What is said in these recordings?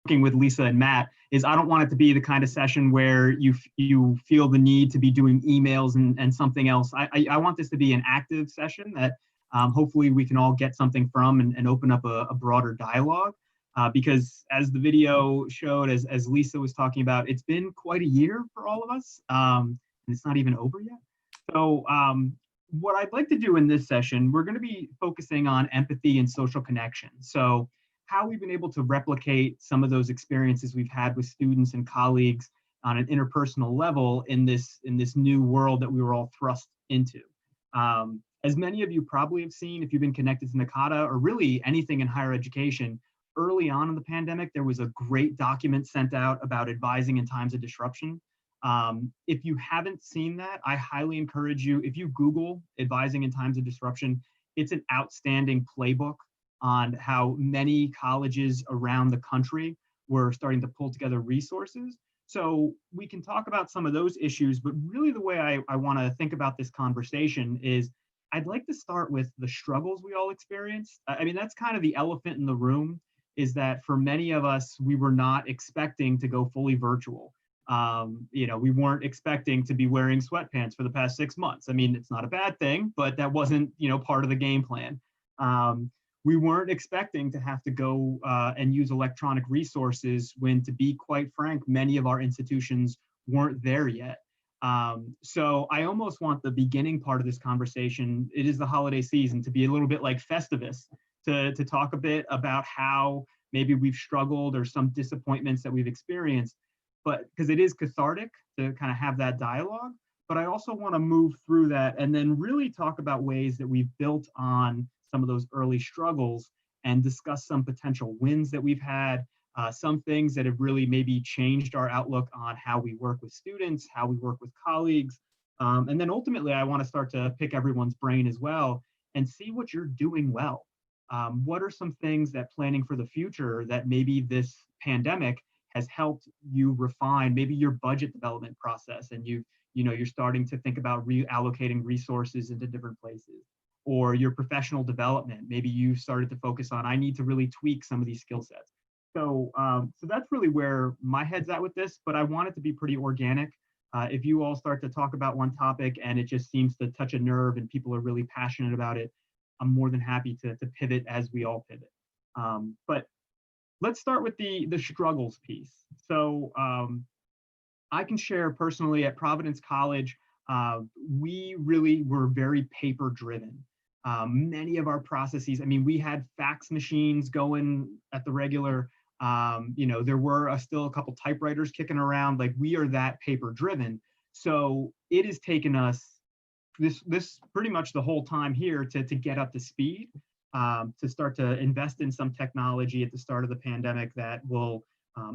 working with Lisa and Matt is I don't want it to be the kind of session where you feel the need to be doing emails and something else. I want this to be an active session that hopefully we can all get something from and open up a broader dialogue. Because as the video showed, as Lisa was talking about, it's been quite a year for all of us, and it's not even over yet. So what I'd like to do in this session, we're going to be focusing on empathy and social connection. So how we've been able to replicate some of those experiences we've had with students and colleagues on an interpersonal level in this new world that we were all thrust into. As many of you probably have seen, if you've been connected to NACADA or really anything in higher education, early on in the pandemic, there was a great document sent out about advising in times of disruption. If you haven't seen that, I highly encourage you, if you Google advising in times of disruption, it's an outstanding playbook on how many colleges around the country were starting to pull together resources. So we can talk about some of those issues, but really the way I want to think about this conversation is I'd like to start with the struggles we all experienced. I mean, that's kind of the elephant in the room, is that for many of us, we were not expecting to go fully virtual. We weren't expecting to be wearing sweatpants for the past 6 months. I mean, it's not a bad thing, but that wasn't, part of the game plan. We weren't expecting to have to go and use electronic resources when, to be quite frank, many of our institutions weren't there yet. So I almost want the beginning part of this conversation, it is the holiday season, to be a little bit like Festivus, to talk a bit about how maybe we've struggled or some disappointments that we've experienced, but because it is cathartic to kind of have that dialogue. But I also want to move through that and then really talk about ways that we've built on some of those early struggles and discuss some potential wins that we've had, some things that have really maybe changed our outlook on how we work with students, how we work with colleagues. And then ultimately, I want to start to pick everyone's brain as well and see what you're doing well. What are some things that planning for the future that maybe this pandemic has helped you refine, maybe your budget development process, and you're starting to think about reallocating resources into different places, or your professional development. Maybe you started to focus on, I need to really tweak some of these skill sets. So that's really where my head's at with this, but I want it to be pretty organic. If you all start to talk about one topic and it just seems to touch a nerve and people are really passionate about it, I'm more than happy to pivot as we all pivot. But let's start with the struggles piece. So I can share personally at Providence College, we really were very paper driven. Many of our processes, I mean, we had fax machines going at the regular, there were still a couple typewriters kicking around, like we are that paper driven. So it has taken us this pretty much the whole time here to get up to speed, to start to invest in some technology at the start of the pandemic that will,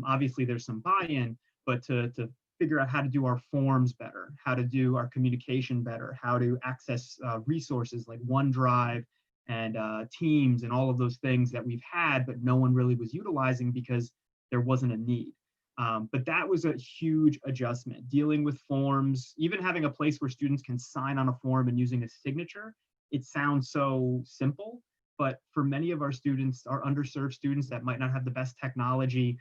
obviously there's some buy-in, but to figure out how to do our forms better, how to do our communication better, how to access resources like OneDrive and Teams and all of those things that we've had, but no one really was utilizing because there wasn't a need. But that was a huge adjustment, dealing with forms, even having a place where students can sign on a form and using a signature. It sounds so simple, but for many of our students, our underserved students that might not have the best technology,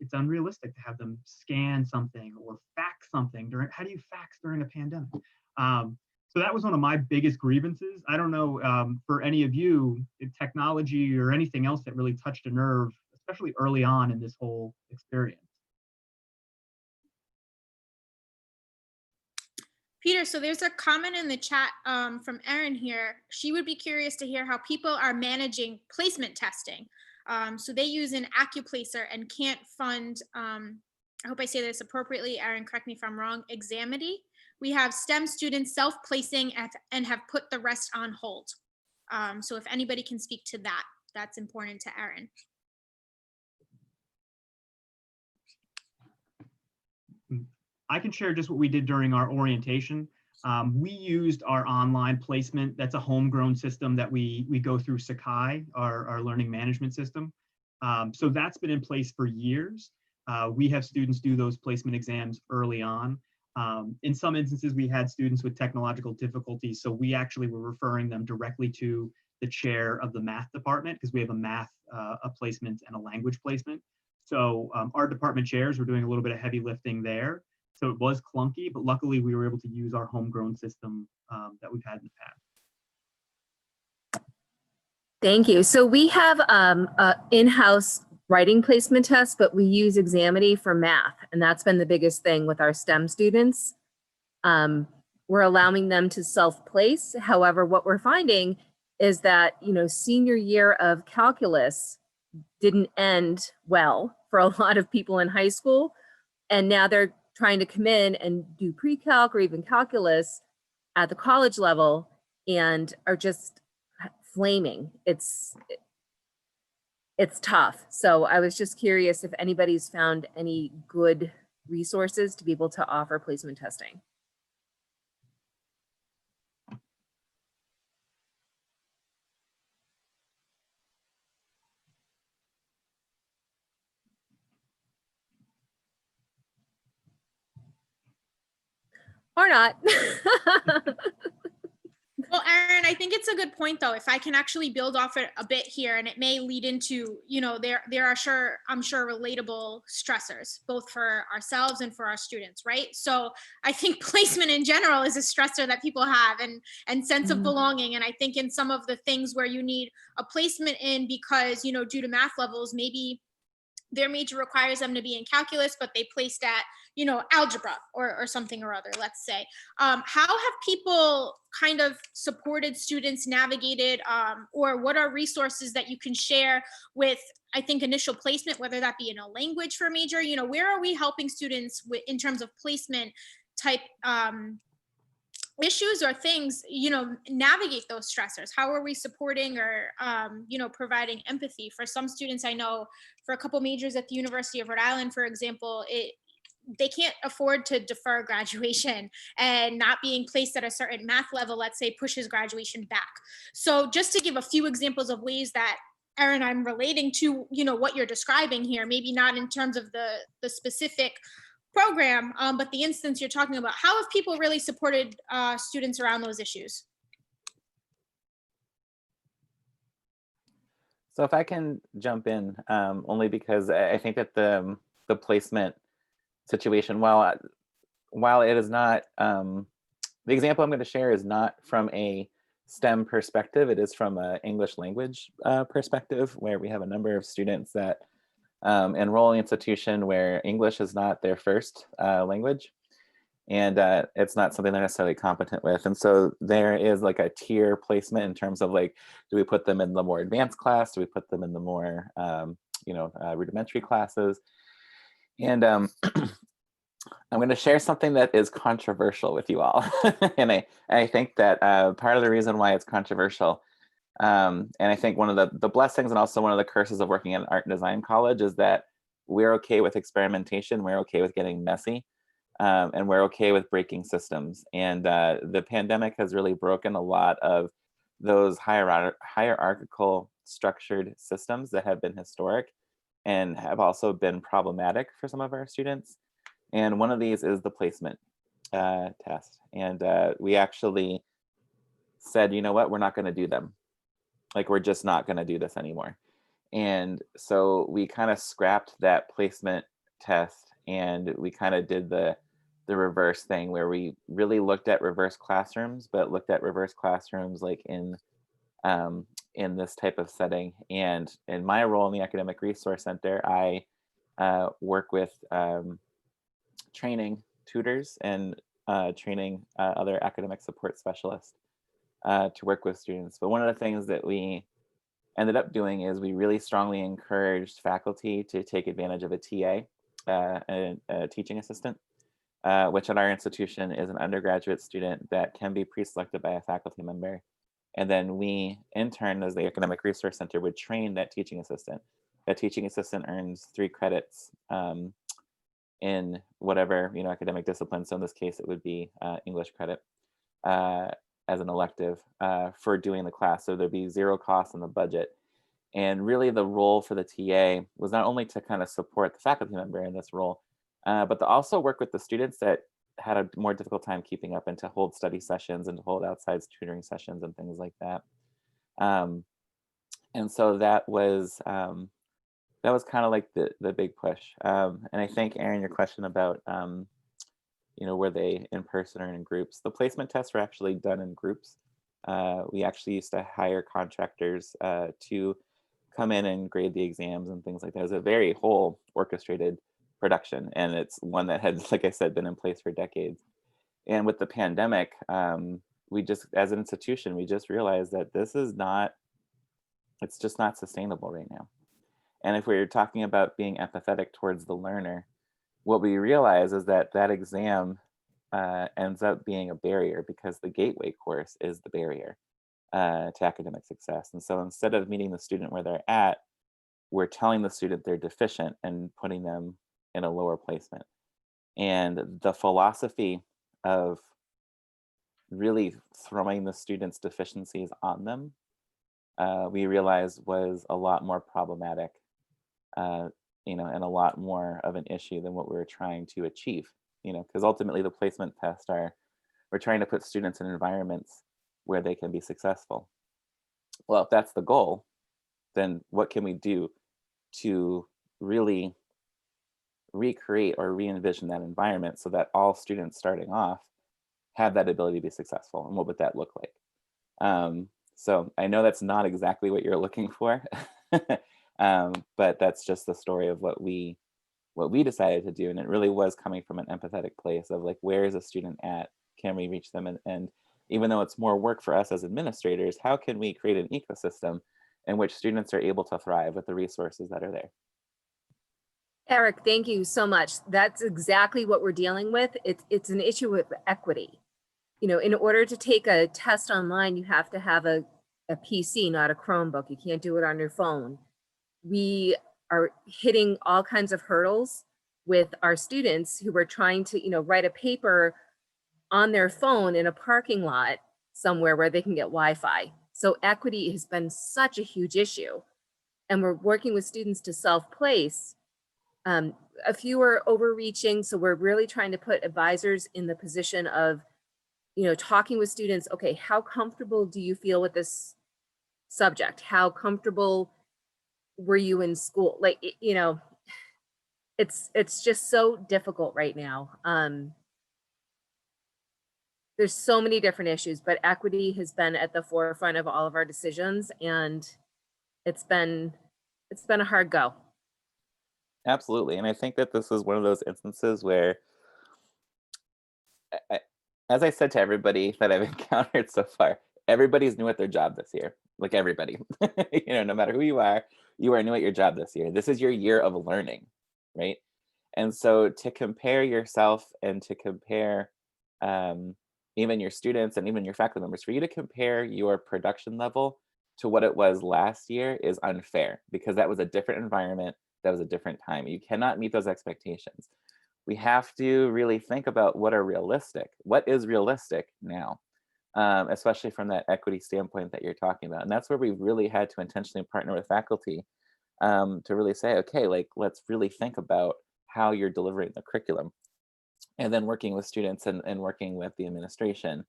it's unrealistic to have them scan something or fax something how do you fax during a pandemic? So that was one of my biggest grievances. I don't know, for any of you, technology or anything else that really touched a nerve, especially early on in this whole experience. Peter, so there's a comment in the chat from Erin here. She would be curious to hear how people are managing placement testing. So they use an AccuPlacer and can't fund, I hope I say this appropriately, Erin, correct me if I'm wrong, Examity. We have STEM students self-placing and have put the rest on hold. So if anybody can speak to that, that's important to Erin. I can share just what we did during our orientation. We used our online placement. That's a homegrown system that we go through Sakai, our learning management system. So that's been in place for years. We have students do those placement exams early on. In some instances, we had students with technological difficulties, so we actually were referring them directly to the chair of the math department because we have a math a placement and a language placement. So our department chairs were doing a little bit of heavy lifting there. So it was clunky, but luckily we were able to use our homegrown system that we've had in the past. Thank you. So we have a in-house writing placement test, but we use Examity for math, and that's been the biggest thing with our STEM students. We're allowing them to self-place. However, what we're finding is that, you know, senior year of calculus didn't end well for a lot of people in high school, and now they're trying to come in and do pre-calc or even calculus at the college level and are just flaming. It's tough. So I was just curious if anybody's found any good resources to be able to offer placement testing. Or not. Well, Erin, I think it's a good point though. If I can actually build off it a bit here, and it may lead into, you know, there are I'm sure relatable stressors, both for ourselves and for our students, right? So I think placement in general is a stressor that people have, and sense of belonging. And I think in some of the things where you need a placement in because, you know, due to math levels, maybe their major requires them to be in calculus, but they placed at, you know, algebra or something or other, let's say. How have people kind of supported students, navigated, or what are resources that you can share with, I think, initial placement, whether that be in a language for a major, you know, where are we helping students with, in terms of placement type issues or things, you know, navigate those stressors? How are we supporting or, you know, providing empathy? For some students, I know for a couple majors at the University of Rhode Island, for example, they can't afford to defer graduation, and not being placed at a certain math level, let's say, pushes graduation back. So just to give a few examples of ways that, Erin, I'm relating to, you know, what you're describing here, maybe not in terms of the specific program, but the instance you're talking about, how have people really supported students around those issues? So if I can jump in, only because I think that the placement situation, while it is not, the example I'm going to share is not from a STEM perspective, it is from an English language perspective, where we have a number of students that enroll in an institution where English is not their first language, and it's not something they're necessarily competent with. And so there is like a tier placement in terms of like, do we put them in the more advanced class? Do we put them in the more, rudimentary classes? And I'm going to share something that is controversial with you all. And I think that part of the reason why it's controversial, and I think one of the blessings and also one of the curses of working at an art and design college is that we're okay with experimentation, we're okay with getting messy, and we're okay with breaking systems. And the pandemic has really broken a lot of those hierarchical structured systems that have been historic and have also been problematic for some of our students. And one of these is the placement test. And we actually said, you know what, we're not going to do them. Like, we're just not going to do this anymore. And so we kind of scrapped that placement test, and we kind of did the reverse thing, where we really looked at reverse classrooms, but looked at reverse classrooms like in this type of setting. And in my role in the Academic Resource Center, I work with training tutors and training other academic support specialists to work with students. But one of the things that we ended up doing is we really strongly encouraged faculty to take advantage of a TA, a teaching assistant, which at our institution is an undergraduate student that can be pre-selected by a faculty member. And then we, in turn, as the Academic Resource Center, would train that teaching assistant. That teaching assistant earns 3 credits in whatever academic discipline. So in this case, it would be English credit as an elective for doing the class. So there'd be 0 cost in the budget. And really the role for the TA was not only to kind of support the faculty member in this role, but to also work with the students that had a more difficult time keeping up, and to hold study sessions and to hold outside tutoring sessions and things like that. And so that was that was kind of like the big push. And I think, Aaron, your question about were they in person or in groups? The placement tests were actually done in groups. We actually used to hire contractors to come in and grade the exams and things like that. It was a very whole orchestrated production, and it's one that had, like I said, been in place for decades. And with the pandemic, we just, as an institution, we just realized that it's just not sustainable right now. And if we're talking about being empathetic towards the learner, what we realize is that that exam ends up being a barrier, because the gateway course is the barrier to academic success. And so instead of meeting the student where they're at, we're telling the student they're deficient and putting them in a lower placement. And the philosophy of really throwing the students' deficiencies on them, we realized was a lot more problematic, and a lot more of an issue than what we were trying to achieve. Because ultimately the placement tests we're trying to put students in environments where they can be successful. Well, if that's the goal, then what can we do to really recreate or re-envision that environment so that all students starting off have that ability to be successful? And what would that look like? So I know that's not exactly what you're looking for, but that's just the story of what we decided to do. And it really was coming from an empathetic place of like, where is a student at? Can we reach them? And even though it's more work for us as administrators, how can we create an ecosystem in which students are able to thrive with the resources that are there? Eric, thank you so much. That's exactly what we're dealing with. It's an issue with equity. In order to take a test online, you have to have a PC, not a Chromebook. You can't do it on your phone. We are hitting all kinds of hurdles with our students who are trying to, write a paper on their phone in a parking lot somewhere where they can get Wi-Fi. So equity has been such a huge issue. And we're working with students to self-place. A few are overreaching, so we're really trying to put advisors in the position of, talking with students. Okay, how comfortable do you feel with this subject? How comfortable were you in school? Like, it's just so difficult right now. There's so many different issues, but equity has been at the forefront of all of our decisions, and it's been a hard go. Absolutely. And I think that this is one of those instances where, as I said to everybody that I've encountered so far, everybody's new at their job this year. Like everybody, no matter who you are new at your job this year. This is your year of learning, right? And so to compare yourself and to compare even your students and even your faculty members, for you to compare your production level to what it was last year is unfair, because that was a different environment. That was a different time. You cannot meet those expectations. We have to really think about what is realistic now, especially from that equity standpoint that you're talking about. And that's where we really had to intentionally partner with faculty to really say, okay, like, let's really think about how you're delivering the curriculum. And then working with students and working with the administration,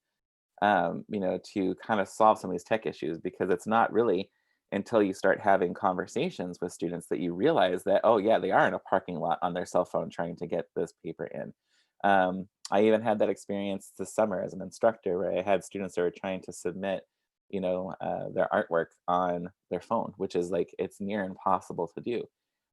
to kind of solve some of these tech issues, because it's not really until you start having conversations with students that you realize that, oh yeah, they are in a parking lot on their cell phone trying to get this paper in. I even had that experience this summer as an instructor, where I had students that were trying to submit, their artwork on their phone, which is like, it's near impossible to do.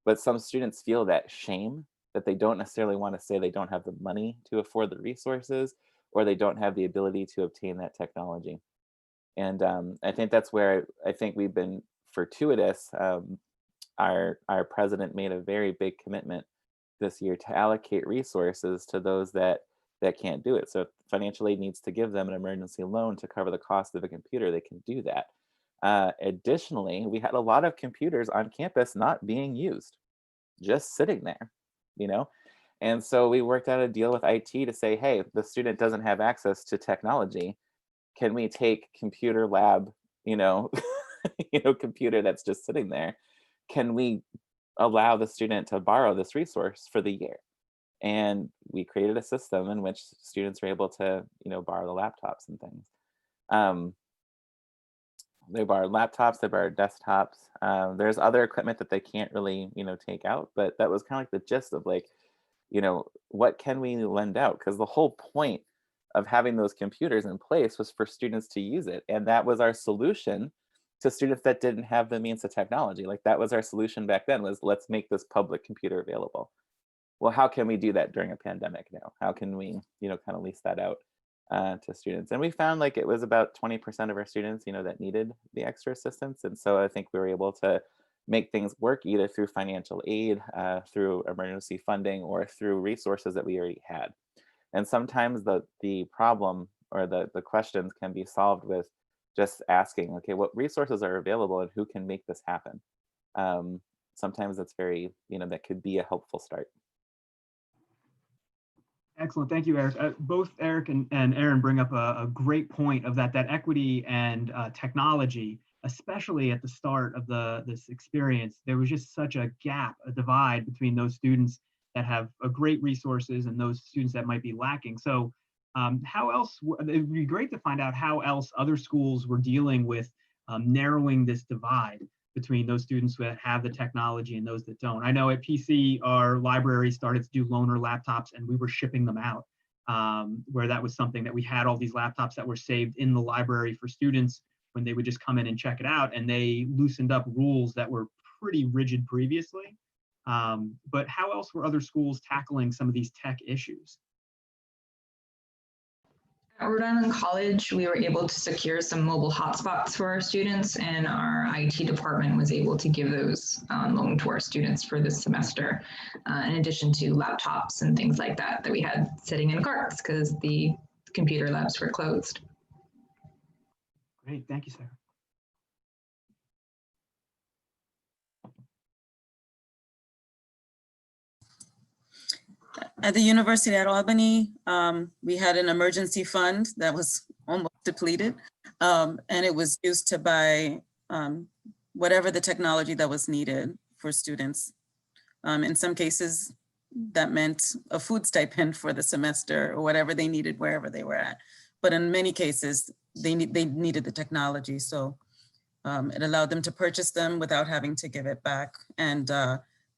But some students feel that shame that they don't necessarily want to say they don't have the money to afford the resources, or they don't have the ability to obtain that technology. And I think that's where I think we've been fortuitous. Our president made a very big commitment this year to allocate resources to those that can't do it. So if financial aid needs to give them an emergency loan to cover the cost of a computer, they can do that. Additionally, we had a lot of computers on campus not being used, just sitting there, And so we worked out a deal with IT to say, hey, the student doesn't have access to technology. Can we take computer lab, computer that's just sitting there? Can we allow the student to borrow this resource for the year? And we created a system in which students are able to, borrow the laptops and things. They borrowed laptops, they borrowed desktops. There's other equipment that they can't really, take out, but that was kind of like the gist of like, what can we lend out? Because the whole point of having those computers in place was for students to use it. And that was our solution to students that didn't have the means of technology. Like that was our solution back then, was let's make this public computer available. Well, how can we do that during a pandemic now? How can we, kind of lease that out to students? And we found like it was about 20% of our students, that needed the extra assistance. And so I think we were able to make things work either through financial aid, through emergency funding, or through resources that we already had. And sometimes the problem or the questions can be solved with just asking, okay, what resources are available and who can make this happen? Sometimes that's very, that could be a helpful start. Excellent. Thank you, Eric. Both Eric and Aaron bring up a great point of that equity and technology, especially at the start of this experience. There was just such a gap, a divide between those students that have great resources and those students that might be lacking. So how else, it would be great to find out how else other schools were dealing with narrowing this divide between those students that have the technology and those that don't. I know at PC, our library started to do loaner laptops and we were shipping them out, where that was something that we had all these laptops that were saved in the library for students when they would just come in and check it out, and they loosened up rules that were pretty rigid previously. But how else were other schools tackling some of these tech issues? At Rhode Island College, we were able to secure some mobile hotspots for our students, and our IT department was able to give those on loan to our students for this semester, in addition to laptops and things like that that we had sitting in carts because the computer labs were closed. Great, thank you, Sarah. At the University at Albany, we had an emergency fund that was almost depleted, and it was used to buy whatever the technology that was needed for students. In some cases, that meant a food stipend for the semester or whatever they needed wherever they were at. But in many cases, they needed the technology, so it allowed them to purchase them without having to give it back. And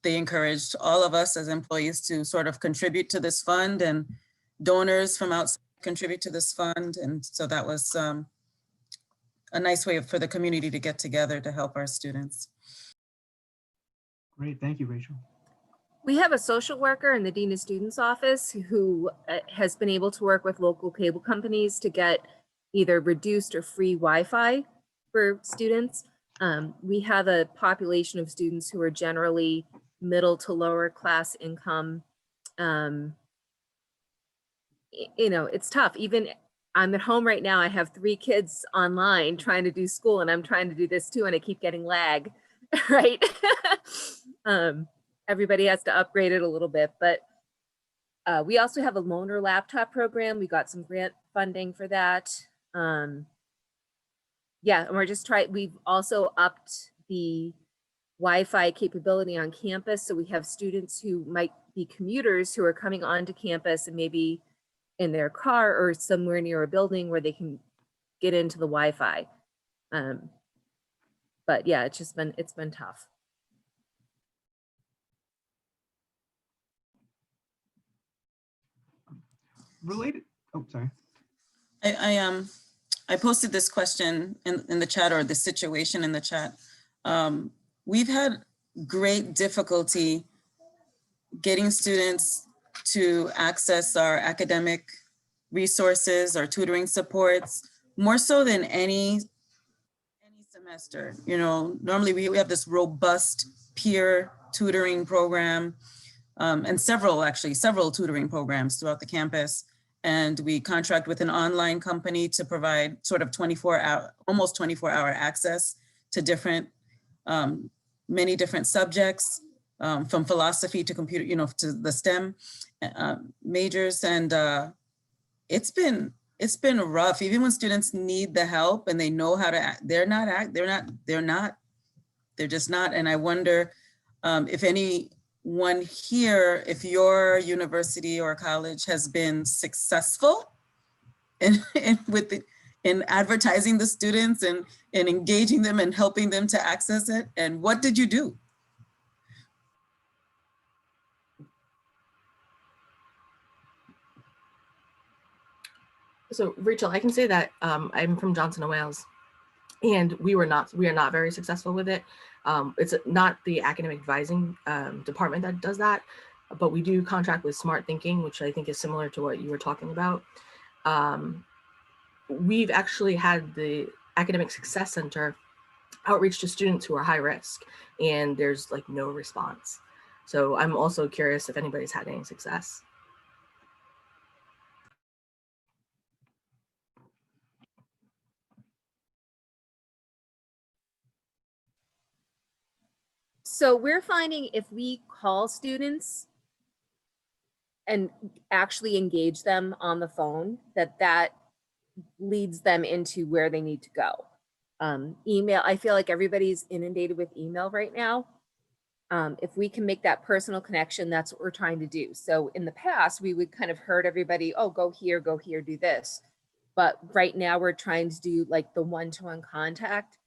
they encouraged all of us as employees to sort of contribute to this fund, and donors from outside contribute to this fund. And so that was a nice way for the community to get together to help our students. Great, thank you, Rachel. We have a social worker in the Dean of Students office who has been able to work with local cable companies to get either reduced or free Wi-Fi for students. We have a population of students who are generally middle to lower class income. It's tough. Even I'm at home right now. I have 3 kids online trying to do school, and I'm trying to do this too, and I keep getting lag, right? Everybody has to upgrade it a little bit, but we also have a loaner laptop program. We got some grant funding for that. Yeah, and we've also upped the Wi-Fi capability on campus. So we have students who might be commuters who are coming onto campus and maybe in their car or somewhere near a building where they can get into the Wi-Fi. But yeah, it's been tough. Related, oh, sorry. I posted this question in the chat, or the situation in the chat. We've had great difficulty getting students to access our academic resources, our tutoring supports, more so than any semester. Normally we have this robust peer tutoring program, and several tutoring programs throughout the campus. And we contract with an online company to provide sort of almost 24-hour access to many different subjects, from philosophy to computer, to the STEM majors. And it's been rough, even when students need the help and they know how to act, they're just not. And I wonder if anyone here, if your university or college has been successful with in advertising the students and engaging them and helping them to access it? And what did you do? So Rachel, I can say that I'm from Johnson and Wales, and we are not very successful with it. It's not the academic advising department that does that, but we do contract with Smart Thinking, which I think is similar to what you were talking about. We've actually had the Academic Success Center outreach to students who are high risk, and there's like no response. So I'm also curious if anybody's had any success. So we're finding if we call students and actually engage them on the phone, that leads them into where they need to go. Email, I feel like everybody's inundated with email right now. If we can make that personal connection, that's what we're trying to do. So in the past, we would kind of herd everybody, oh, go here, do this. But right now we're trying to do like the one-to-one contact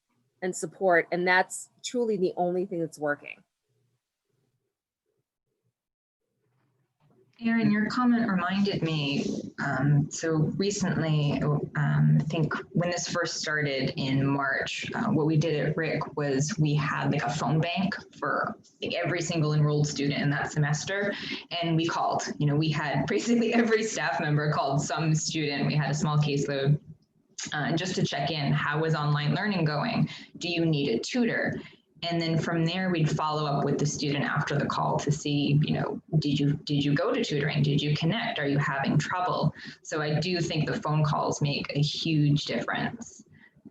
and support. And that's truly the only thing that's working. Erin, your comment reminded me, so recently, I think when this first started in March, what we did at RIC was we had like a phone bank for every single enrolled student in that semester. And we called, we had basically every staff member called some student. We had a small caseload. Just to check in, how was online learning going? Do you need a tutor? And then from there, we'd follow up with the student after the call to see, did you go to tutoring? Did you connect? Are you having trouble? So I do think the phone calls make a huge difference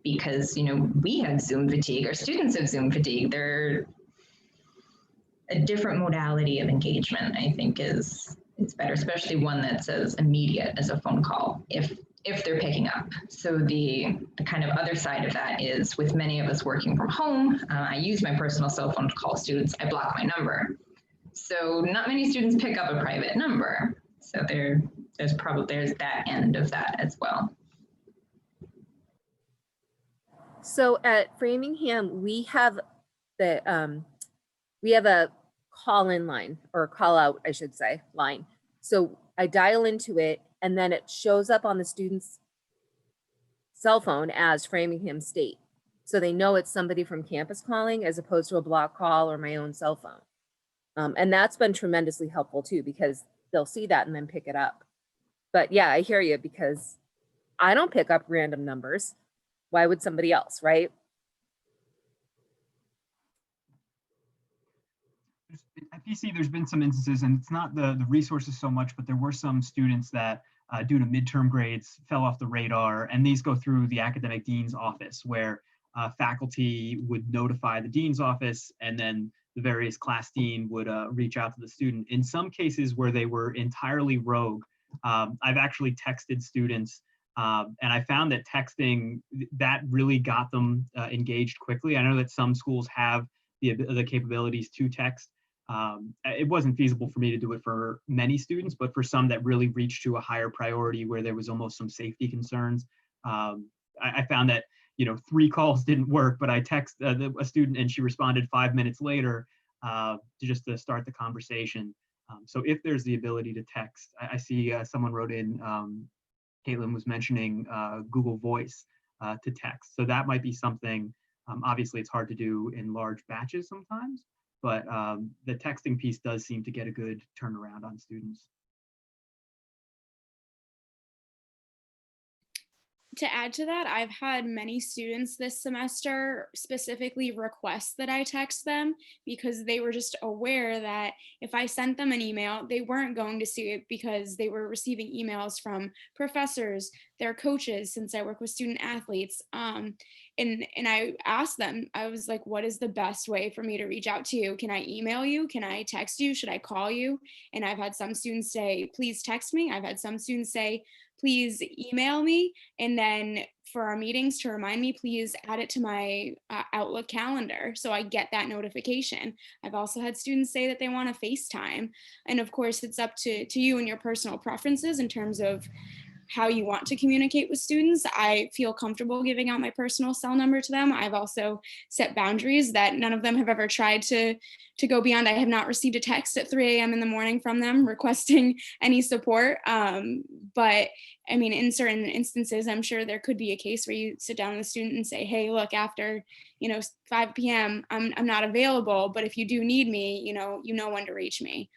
because, we have Zoom fatigue, our students have Zoom fatigue. They're a different modality of engagement, I think is better, especially one that's as immediate as a phone call if they're picking up. So the kind of other side of that is with many of us working from home, I use my personal cell phone to call students. I block my number. So not many students pick up a private number. So there's that end of that as well. So at Framingham, we have a call-in line, or call-out, I should say, line. So I dial into it, and then it shows up on the student's cell phone as Framingham State. So they know it's somebody from campus calling as opposed to a block call or my own cell phone. And that's been tremendously helpful too, because they'll see that and then pick it up. But yeah, I hear you, because I don't pick up random numbers. Why would somebody else, right? At PC, there's been some instances, and it's not the resources so much, but there were some students that due to midterm grades fell off the radar, and these go through the academic dean's office where faculty would notify the dean's office, and then the various class dean would reach out to the student. In some cases where they were entirely rogue, I've actually texted students, and I found that texting, that really got them engaged quickly. I know that some schools have the capabilities to text. It wasn't feasible for me to do it for many students, but for some that really reached to a higher priority where there was almost some safety concerns, I found that 3 calls didn't work, but I texted a student and she responded 5 minutes later to start the conversation. So if there's the ability to text, I see someone wrote in, Caitlin was mentioning Google Voice to text. So that might be something. Obviously, it's hard to do in large batches sometimes, but the texting piece does seem to get a good turnaround on students. To add to that, I've had many students this semester specifically request that I text them because they were just aware that if I sent them an email, they weren't going to see it because they were receiving emails from professors, their coaches, since I work with student athletes. And I asked them, I was like, what is the best way for me to reach out to you? Can I email you? Can I text you? Should I call you? And I've had some students say, please text me. I've had some students say, please email me. And then for our meetings, to remind me, please add it to my Outlook calendar so I get that notification. I've also had students say that they want to FaceTime. And of course, it's up to you and your personal preferences in terms of how you want to communicate with students. I feel comfortable giving out my personal cell number to them. I've also set boundaries that none of them have ever tried to go beyond. I have not received a text at 3 a.m. in the morning from them requesting any support. But I mean, in certain instances, I'm sure there could be a case where you sit down with a student and say, hey, look, after 5 p.m., I'm not available, but if you do need me, you know when to reach me.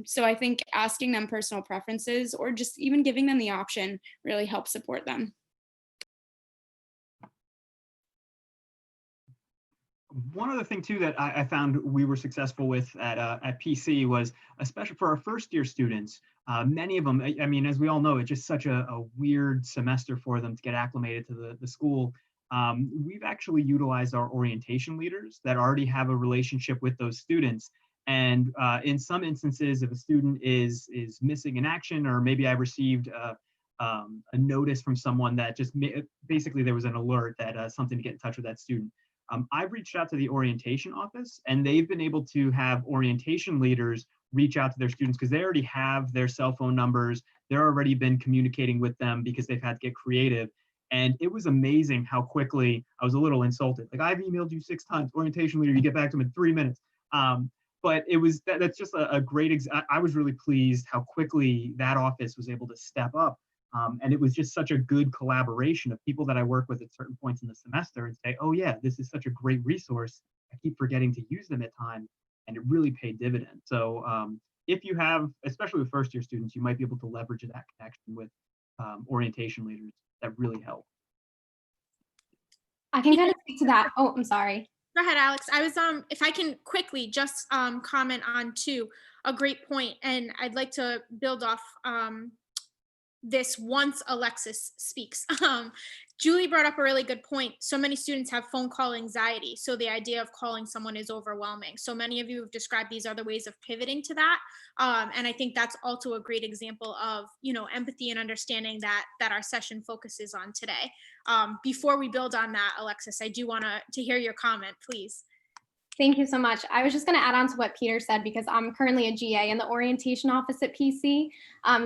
So I think asking them personal preferences or just even giving them the option really helps support them. One other thing too that I found we were successful with at PC was, especially for our first year students, many of them, I mean, as we all know, it's just such a weird semester for them to get acclimated to the school. We've actually utilized our orientation leaders that already have a relationship with those students. And in some instances, if a student is missing in action, or maybe I received a notice from someone that just basically there was an alert that something to get in touch with that student. I've reached out to the orientation office, and they've been able to have orientation leaders reach out to their students because they already have their cell phone numbers. They're already been communicating with them because they've had to get creative. And it was amazing how quickly I was a little insulted. Like, I've emailed you 6 times, orientation leader, you get back to them in 3 minutes. But it was that's just a great. I was really pleased how quickly that office was able to step up. And it was just such a good collaboration of people that I work with at certain points in the semester and say, oh yeah, this is such a great resource. I keep forgetting to use them at times, and it really paid dividends. So if you have, especially with first year students, you might be able to leverage that connection with orientation leaders. That really help. I can kind of speak to that. Oh, I'm sorry. Go ahead, Alex. I was if I can quickly just comment on a great point, and I'd like to build off this once Alexis speaks. Julie brought up a really good point. So many students have phone call anxiety. So the idea of calling someone is overwhelming. So many of you have described these other ways of pivoting to that. And I think that's also a great example of, empathy and understanding that our session focuses on today. Before we build on that, Alexis, I do want to hear your comment, please. Thank you so much. I was just going to add on to what Peter said, because I'm currently a GA in the orientation office at PC.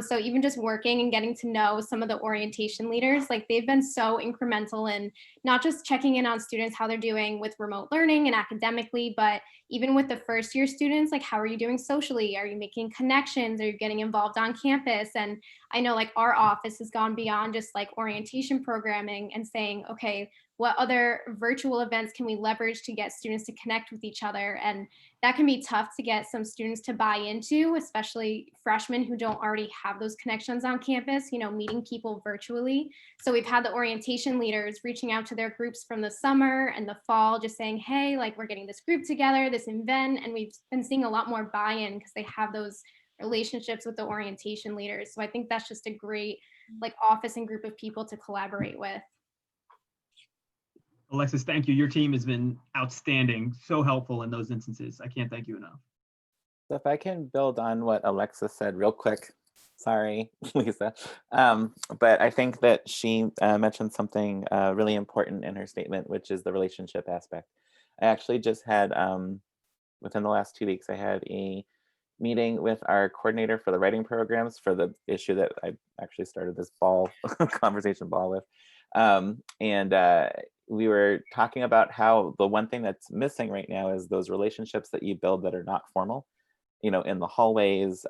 So even just working and getting to know some of the orientation leaders, like, they've been so incremental in not just checking in on students, how they're doing with remote learning and academically, but even with the first year students, like, how are you doing socially? Are you making connections? Are you getting involved on campus? And I know, like, our office has gone beyond just like orientation programming and saying, okay, what other virtual events can we leverage to get students to connect with each other? And that can be tough to get some students to buy into, especially freshmen who don't already have those connections on campus, meeting people virtually. So we've had the orientation leaders reaching out to their groups from the summer and the fall, just saying, hey, like, we're getting this group together, this event, and we've been seeing a lot more buy-in because they have those relationships with the orientation leaders. So I think that's just a great, like, office and group of people to collaborate with. Alexis, thank you. Your team has been outstanding, so helpful in those instances. I can't thank you enough. So if I can build on what Alexa said real quick, sorry, Lisa, but I think that she mentioned something really important in her statement, which is the relationship aspect. I actually just had, within the last 2 weeks, I had a meeting with our coordinator for the writing programs for the issue that I actually started this conversation ball with. We were talking about how the one thing that's missing right now is those relationships that you build that are not formal, in the hallways,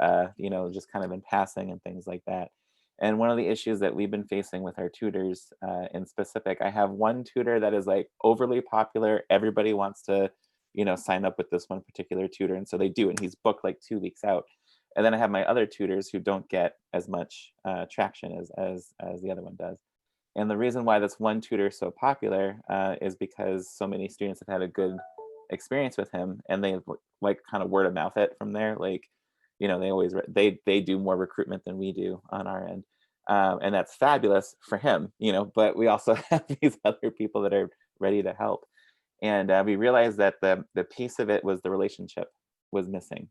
just kind of in passing and things like that. And one of the issues that we've been facing with our tutors in specific, I have one tutor that is like overly popular. Everybody wants to, sign up with this one particular tutor. And so they do, and he's booked like 2 weeks out. And then I have my other tutors who don't get as much traction as the other one does. And the reason why this one tutor is so popular is because so many students have had a good experience with him, and they like kind of word of mouth it from there. Like, they do more recruitment than we do on our end. And that's fabulous for him, but we also have these other people that are ready to help. And we realized that the piece of it was the relationship was missing.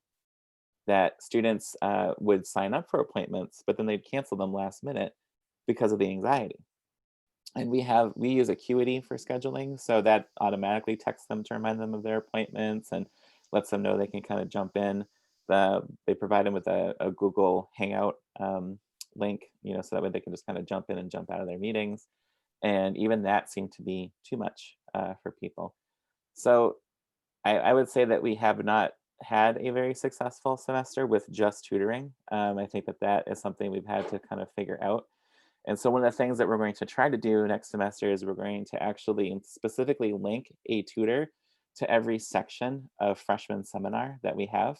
That students would sign up for appointments, but then they'd cancel them last minute because of the anxiety. And we use Acuity for scheduling, so that automatically texts them to remind them of their appointments and lets them know they can kind of jump in. They provide them with a Google Hangout link, so that way they can just kind of jump in and jump out of their meetings. And even that seemed to be too much for people. So I would say that we have not had a very successful semester with just tutoring. I think that is something we've had to kind of figure out. And so one of the things that we're going to try to do next semester is we're going to actually specifically link a tutor to every section of freshman seminar that we have.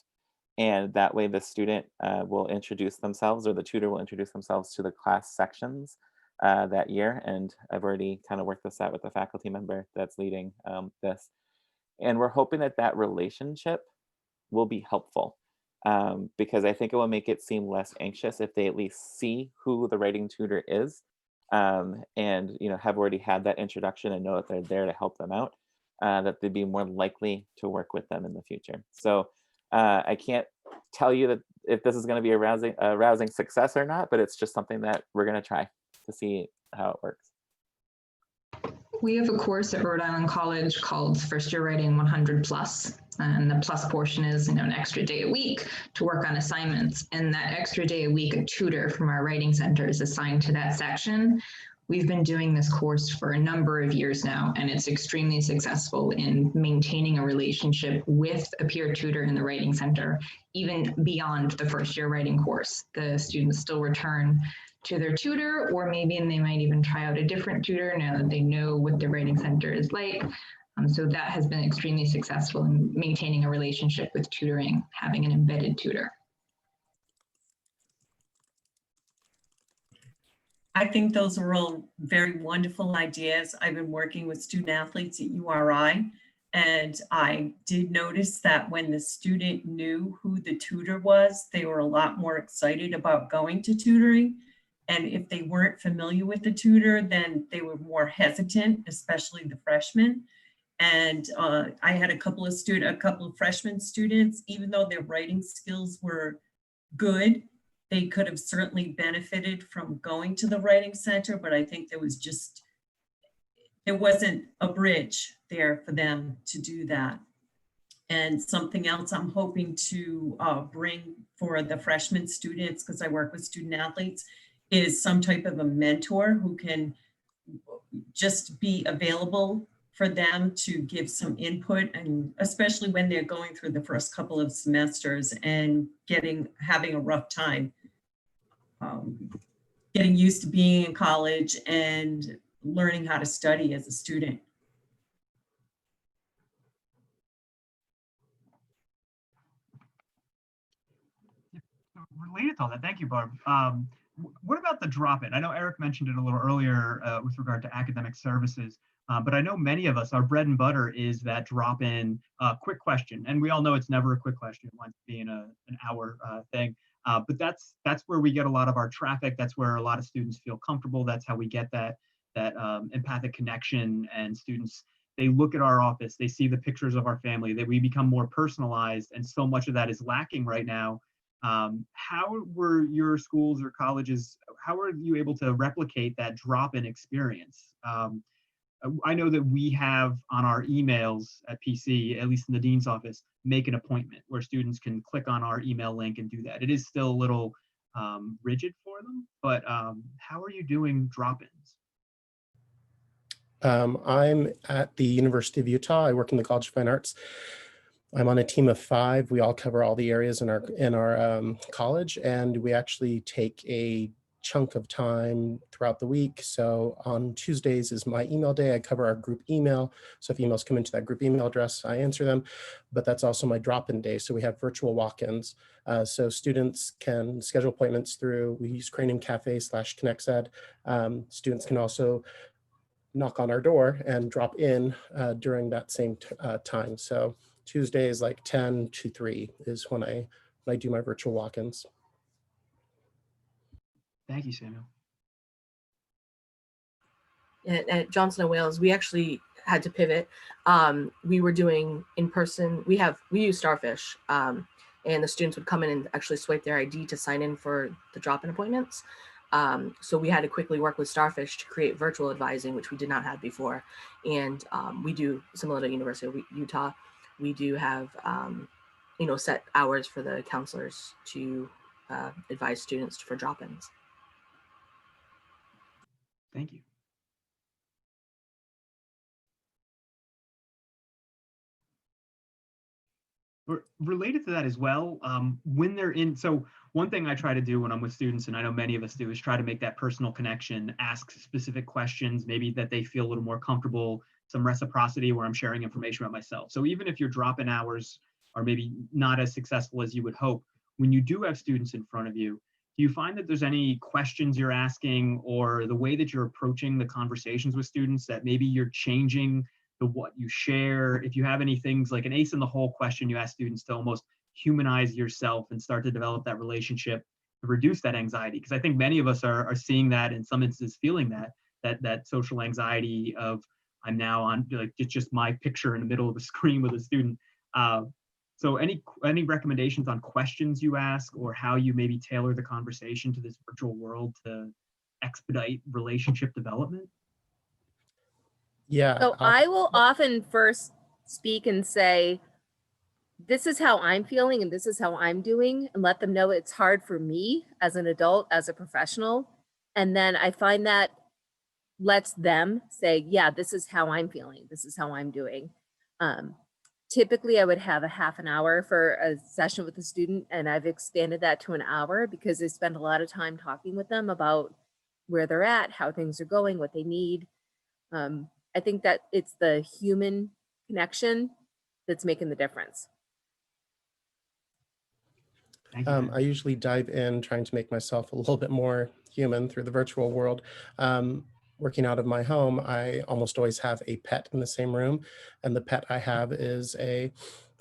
And that way the student will introduce themselves, or the tutor will introduce themselves to the class sections that year. And I've already kind of worked this out with the faculty member that's leading this. And we're hoping that relationship will be helpful, because I think it will make it seem less anxious if they at least see who the writing tutor is, and have already had that introduction and know that they're there to help them out, that they'd be more likely to work with them in the future. So I can't tell you that if this is going to be a rousing success or not, but it's just something that we're going to try to see how it works. We have a course at Rhode Island College called First Year Writing 100 Plus. And the plus portion is, an extra day a week to work on assignments. And that extra day a week, a tutor from our writing center is assigned to that section. We've been doing this course for a number of years now, and it's extremely successful in maintaining a relationship with a peer tutor in the writing center, even beyond the first year writing course. The students still return to their tutor, or maybe they might even try out a different tutor now that they know what the writing center is like. So that has been extremely successful in maintaining a relationship with tutoring, having an embedded tutor. I think those are all very wonderful ideas. I've been working with student athletes at URI, and I did notice that when the student knew who the tutor was, they were a lot more excited about going to tutoring. And if they weren't familiar with the tutor, then they were more hesitant, especially the freshmen. And I had a couple of freshman students, even though their writing skills were good, they could have certainly benefited from going to the writing center, but I think there wasn't a bridge there for them to do that. And something else I'm hoping to bring for the freshman students, because I work with student athletes, is some type of a mentor who can just be available for them to give some input, and especially when they're going through the first couple of semesters and having a rough time, getting used to being in college and learning how to study as a student. Related to all that, thank you, Barb. What about the drop-in? I know Eric mentioned it a little earlier with regard to academic services. But I know many of us, our bread and butter is that drop-in quick question. And we all know it's never a quick question. It winds up being an hour thing. But that's where we get a lot of our traffic. That's where a lot of students feel comfortable. That's how we get that empathic connection. And students, they look at our office, they see the pictures of our family, that we become more personalized. And so much of that is lacking right now. How were your schools or colleges, how were you able to replicate that drop-in experience? I know that we have on our emails at PC, at least in the dean's office, make an appointment where students can click on our email link and do that. It is still a little rigid for them, but how are you doing drop-ins? I'm at the University of Utah. I work in the College of Fine Arts. I'm on a team of 5. We all cover all the areas in our college, and we actually take a chunk of time throughout the week. So on Tuesdays is my email day. I cover our group email. So if emails come into that group email address, I answer them. But that's also my drop-in day. So we have virtual walk-ins. So students can schedule appointments we use Cranium Cafe /ConnectSed. Students can also knock on our door and drop in during that same time. So Tuesdays like 10 to 3 is when I do my virtual walk-ins. Thank you, Samuel. At Johnson & Wales, we actually had to pivot. We were doing in-person, we use Starfish, and the students would come in and actually swipe their ID to sign in for the drop-in appointments. So we had to quickly work with Starfish to create virtual advising, which we did not have before. And we do, similar to University of Utah, we do have set hours for the counselors to advise students for drop-ins. Thank you. Related to that as well, when they're in, so one thing I try to do when I'm with students, and I know many of us do, is try to make that personal connection, ask specific questions, maybe that they feel a little more comfortable, some reciprocity where I'm sharing information about myself. So even if your drop-in hours are maybe not as successful as you would hope, when you do have students in front of you, do you find that there's any questions you're asking or the way that you're approaching the conversations with students that maybe you're changing the what you share? If you have any things like an ace in the hole question you ask students to almost humanize yourself and start to develop that relationship to reduce that anxiety, because I think many of us are seeing that, in some instances feeling that social anxiety of I'm now on, like, it's just my picture in the middle of a screen with a student. So any recommendations on questions you ask or how you maybe tailor the conversation to this virtual world to expedite relationship development? Yeah, So I will often first speak and say, this is how I'm feeling and this is how I'm doing, and let them know it's hard for me as an adult, as a professional. And then I find that lets them say, yeah, this is how I'm feeling. This is how I'm doing. Typically I would have a half an hour for a session with a student, and I've expanded that to an hour because I spend a lot of time talking with them about where they're at, how things are going, what they need. I think that it's the human connection that's making the difference. Thank you. I usually dive in trying to make myself a little bit more human through the virtual world. Working out of my home, I almost always have a pet in the same room. And the pet I have is a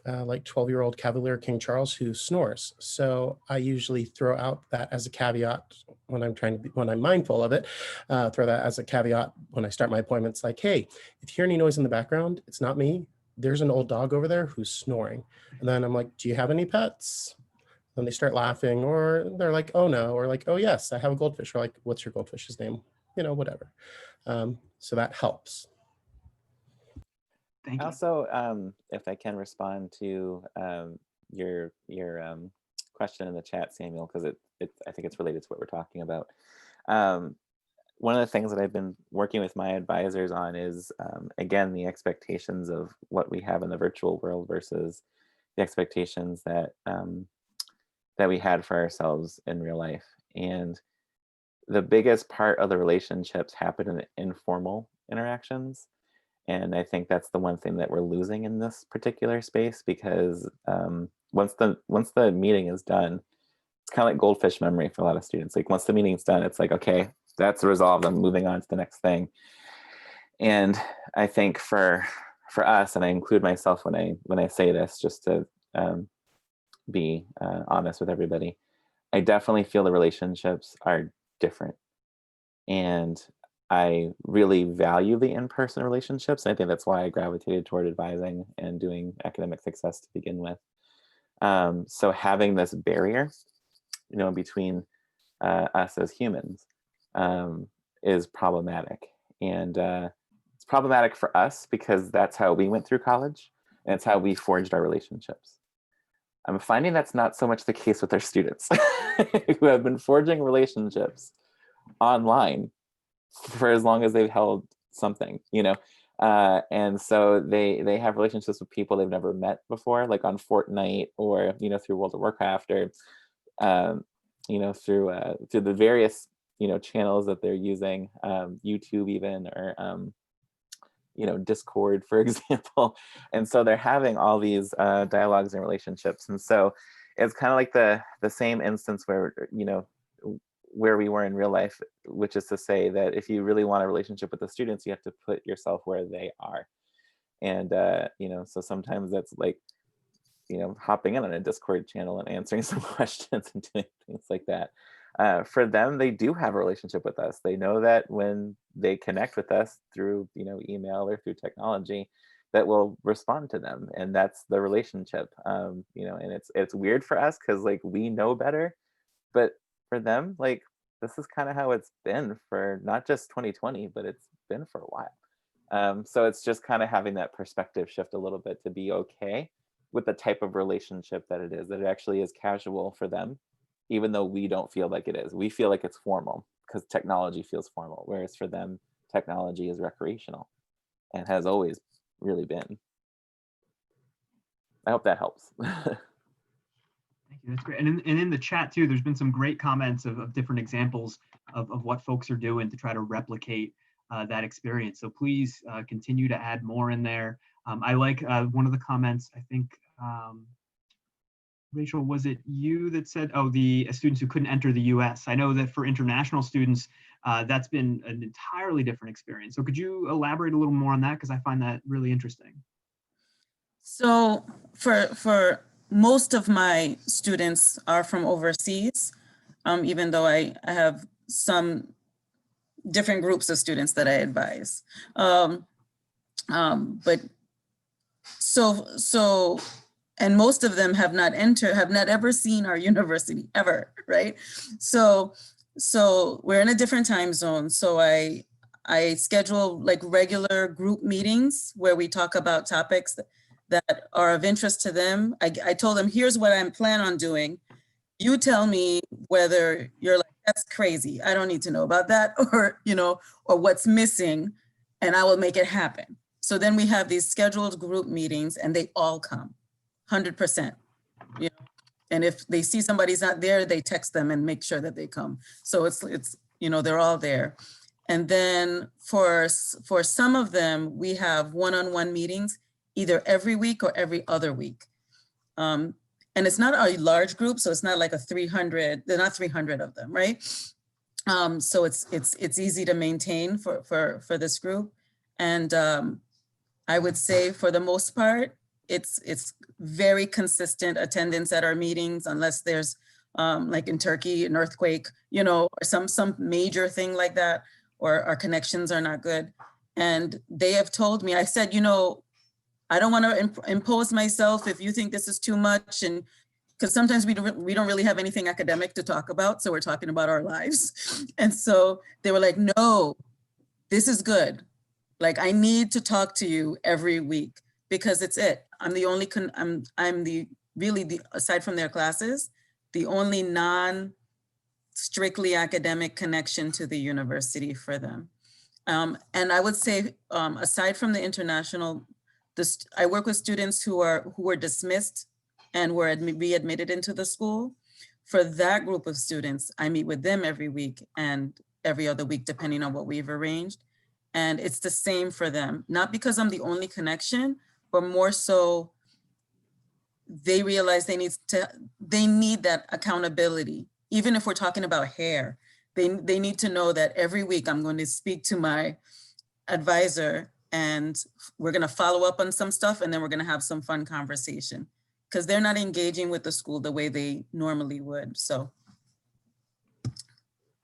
like 12-year-old Cavalier King Charles who snores. So I usually throw out that as a caveat when I'm when I'm mindful of it, throw that as a caveat when I start my appointments, like, hey, if you hear any noise in the background, it's not me. There's an old dog over there who's snoring. And then I'm like, do you have any pets? Then they start laughing, or they're like, oh no, or like, oh yes, I have a goldfish, or like, what's your goldfish's name? You know, whatever. So that helps. Thank you. Also, if I can respond to your question in the chat, Samuel, because I think it's related to what we're talking about. One of the things that I've been working with my advisors on is, again, the expectations of what we have in the virtual world versus the expectations that that we had for ourselves in real life. And the biggest part of the relationships happen in informal interactions. And I think that's the one thing that we're losing in this particular space, because once the meeting is done, it's kind of like goldfish memory for a lot of students. Like once the meeting's done, it's like, okay, that's resolved. I'm moving on to the next thing. And I think for us, and I include myself when I say this, just to be honest with everybody, I definitely feel the relationships are different. And I really value the in-person relationships. I think that's why I gravitated toward advising and doing academic success to begin with. So having this barrier, between us as humans is problematic. And it's problematic for us because that's how we went through college, and it's how we forged our relationships. I'm finding that's not so much the case with our students who have been forging relationships online for as long as they've held something, and so they have relationships with people they've never met before, like on Fortnite or through World of Warcraft, or through the various channels that they're using, YouTube even, or Discord, for example. And so they're having all these dialogues and relationships. And so it's kind of like the same instance where, where we were in real life, which is to say that if you really want a relationship with the students, you have to put yourself where they are. And, so sometimes that's like, hopping in on a Discord channel and answering some questions and doing things like that. For them, they do have a relationship with us. They know that when they connect with us through, email or through technology, that we'll respond to them, and that's the relationship. And it's weird for us because like we know better, but for them, like this is kind of how it's been for not just 2020, but it's been for a while. So it's just kind of having that perspective shift a little bit to be okay with the type of relationship that it actually is casual for them, even though we don't feel like it is. We feel like it's formal because technology feels formal, whereas for them, technology is recreational and has always really been. I hope that helps. Thank you. That's great. And in the chat too, there's been some great comments of different examples of what folks are doing to try to replicate that experience. So please continue to add more in there. I like one of the comments, I think, Rachel, was it you that said, oh, the students who couldn't enter the US? I know that for international students, that's been an entirely different experience. So could you elaborate a little more on that? Because I find that really interesting. So for most of my students are from overseas, even though I have some different groups of students that I advise. But so, and most of them have not ever seen our university ever, right? So we're in a different time zone. So I schedule like regular group meetings where we talk about topics that are of interest to them. I told them, here's what I'm planning on doing. You tell me whether you're like, that's crazy, I don't need to know about that, or, you know, or what's missing, and I will make it happen. So then we have these scheduled group meetings and they all come, 100%. You know? And if they see somebody's not there, they text them and make sure that they come. So it's you know, they're all there. And then for some of them, we have one-on-one meetings, either every week or every other week. And it's not a large group, so it's not like a 300, they're not 300 of them, right? So it's easy to maintain for this group. And I would say for the most part, it's very consistent attendance at our meetings, unless there's like in Turkey, an earthquake, you know, or some major thing like that, or our connections are not good. And they have told me, I said, you know, I don't want to impose myself if you think this is too much, and because sometimes we don't really have anything academic to talk about, so we're talking about our lives. And so they were like, no, this is good. Like, I need to talk to you every week because it's it. I'm the only, aside from their classes, the only non-strictly academic connection to the university for them. And I would say, aside from the international, I work with students who were dismissed and were readmitted into the school. For that group of students, I meet with them every week and every other week, depending on what we've arranged. And it's the same for them, not because I'm the only connection, but more so they realize they need that accountability. Even if we're talking about hair, they need to know that every week I'm going to speak to my advisor and we're going to follow up on some stuff, and then we're going to have some fun conversation because they're not engaging with the school the way they normally would. So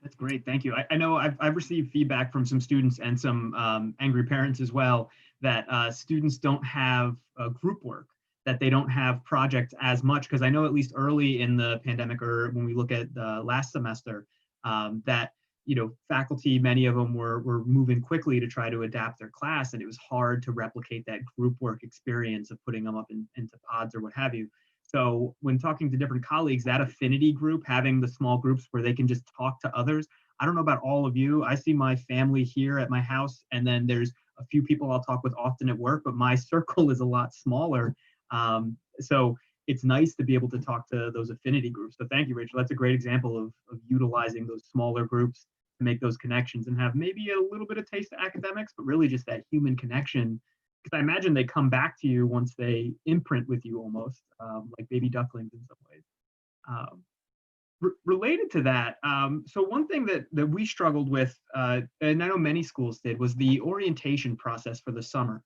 that's great. Thank you. I know I've received feedback from some students and some angry parents as well that students don't have group work, that they don't have projects as much, because I know at least early in the pandemic, or when we look at the last semester, that, you know, faculty, many of them were moving quickly to try to adapt their class, and it was hard to replicate that group work experience of putting them up into pods or what have you. So when talking to different colleagues, that affinity group, having the small groups where they can just talk to others. I don't know about all of you. I see my family here at my house, and then there's a few people I'll talk with often at work, but my circle is a lot smaller. So it's nice to be able to talk to those affinity groups. So thank you, Rachel. That's a great example of utilizing those smaller groups to make those connections and have maybe a little bit of taste of academics, but really just that human connection. Because I imagine they come back to you once they imprint with you almost, like baby ducklings in some ways. Related to that, so one thing that we struggled with, and I know many schools did, was the orientation process for the summer.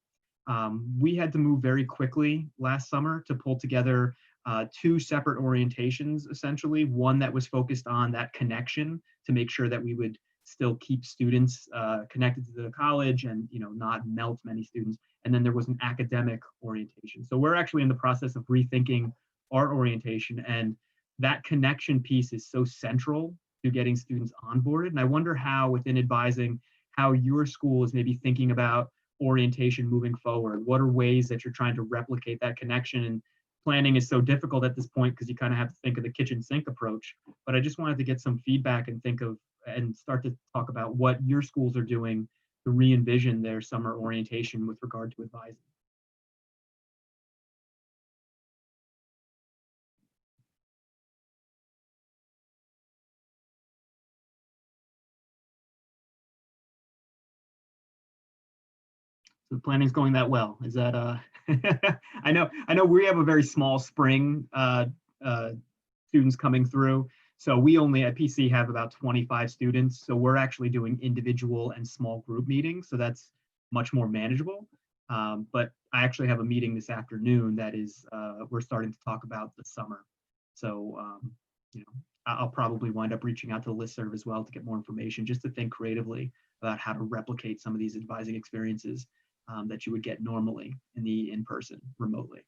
We had to move very quickly last summer to pull together 2 separate orientations, essentially. One that was focused on that connection to make sure that we would still keep students connected to the college and, you know, not melt many students. And then there was an academic orientation. So we're actually in the process of rethinking our orientation, and that connection piece is so central to getting students onboarded. And I wonder how, within advising, how your school is maybe thinking about orientation moving forward. What are ways that you're trying to replicate that connection and planning is so difficult at this point because you kind of have to think of the kitchen sink approach. But I just wanted to get some feedback and start to talk about what your schools are doing to re-envision their summer orientation with regard to advising. So the planning's going that well. Is that I know we have a very small spring students coming through. So we only at PC have about 25 students. So we're actually doing individual and small group meetings. So that's much more manageable. But I actually have a meeting this afternoon that is, we're starting to talk about the summer. So, you know, I'll probably wind up reaching out to the listserv as well to get more information, just to think creatively about how to replicate some of these advising experiences that you would get normally in the in-person remotely.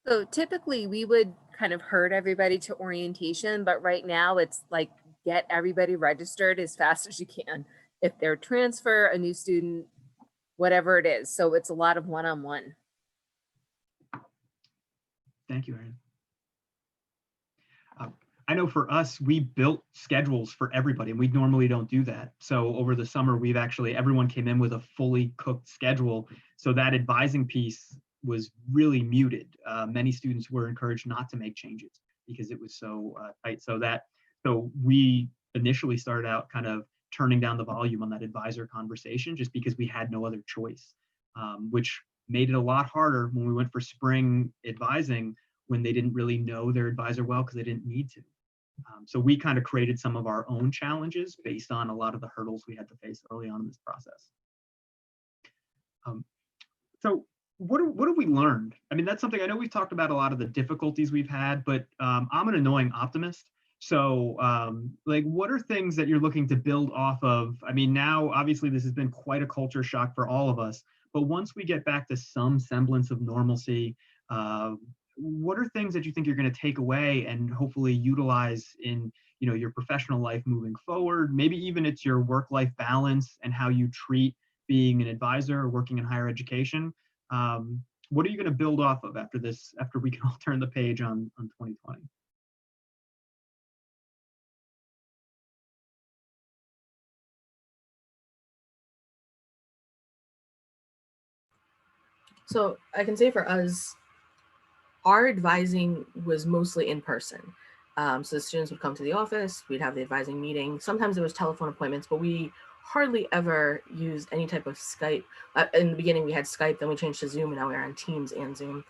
So typically we would kind of herd everybody to orientation, but right now it's like get everybody registered as fast as you can. If they're transfer, a new student, whatever it is. So it's a lot of one-on-one. Thank you, Erin. I know for us, we built schedules for everybody, and we normally don't do that. So over the summer, everyone came in with a fully cooked schedule. So that advising piece was really muted. Many students were encouraged not to make changes because it was so tight. So we initially started out kind of turning down the volume on that advisor conversation just because we had no other choice, which made it a lot harder when we went for spring advising when they didn't really know their advisor well because they didn't need to. So we kind of created some of our own challenges based on a lot of the hurdles we had to face early on in this process. So what have we learned? I mean, that's something I know we've talked about a lot of the difficulties we've had, but I'm an annoying optimist. So like, what are things that you're looking to build off of? I mean, now, obviously, this has been quite a culture shock for all of us, but once we get back to some semblance of normalcy, what are things that you think you're going to take away and hopefully utilize in, you know, your professional life moving forward? Maybe even it's your work-life balance and how you treat being an advisor or working in higher education. What are you going to build off of after this, after we can all turn the page on 2020? So I can say for us, our advising was mostly in person. So the students would come to the office, we'd have the advising meeting. Sometimes there was telephone appointments, but we hardly ever used any type of Skype. In the beginning we had Skype, then we changed to Zoom, and now we're on Teams and Zoom.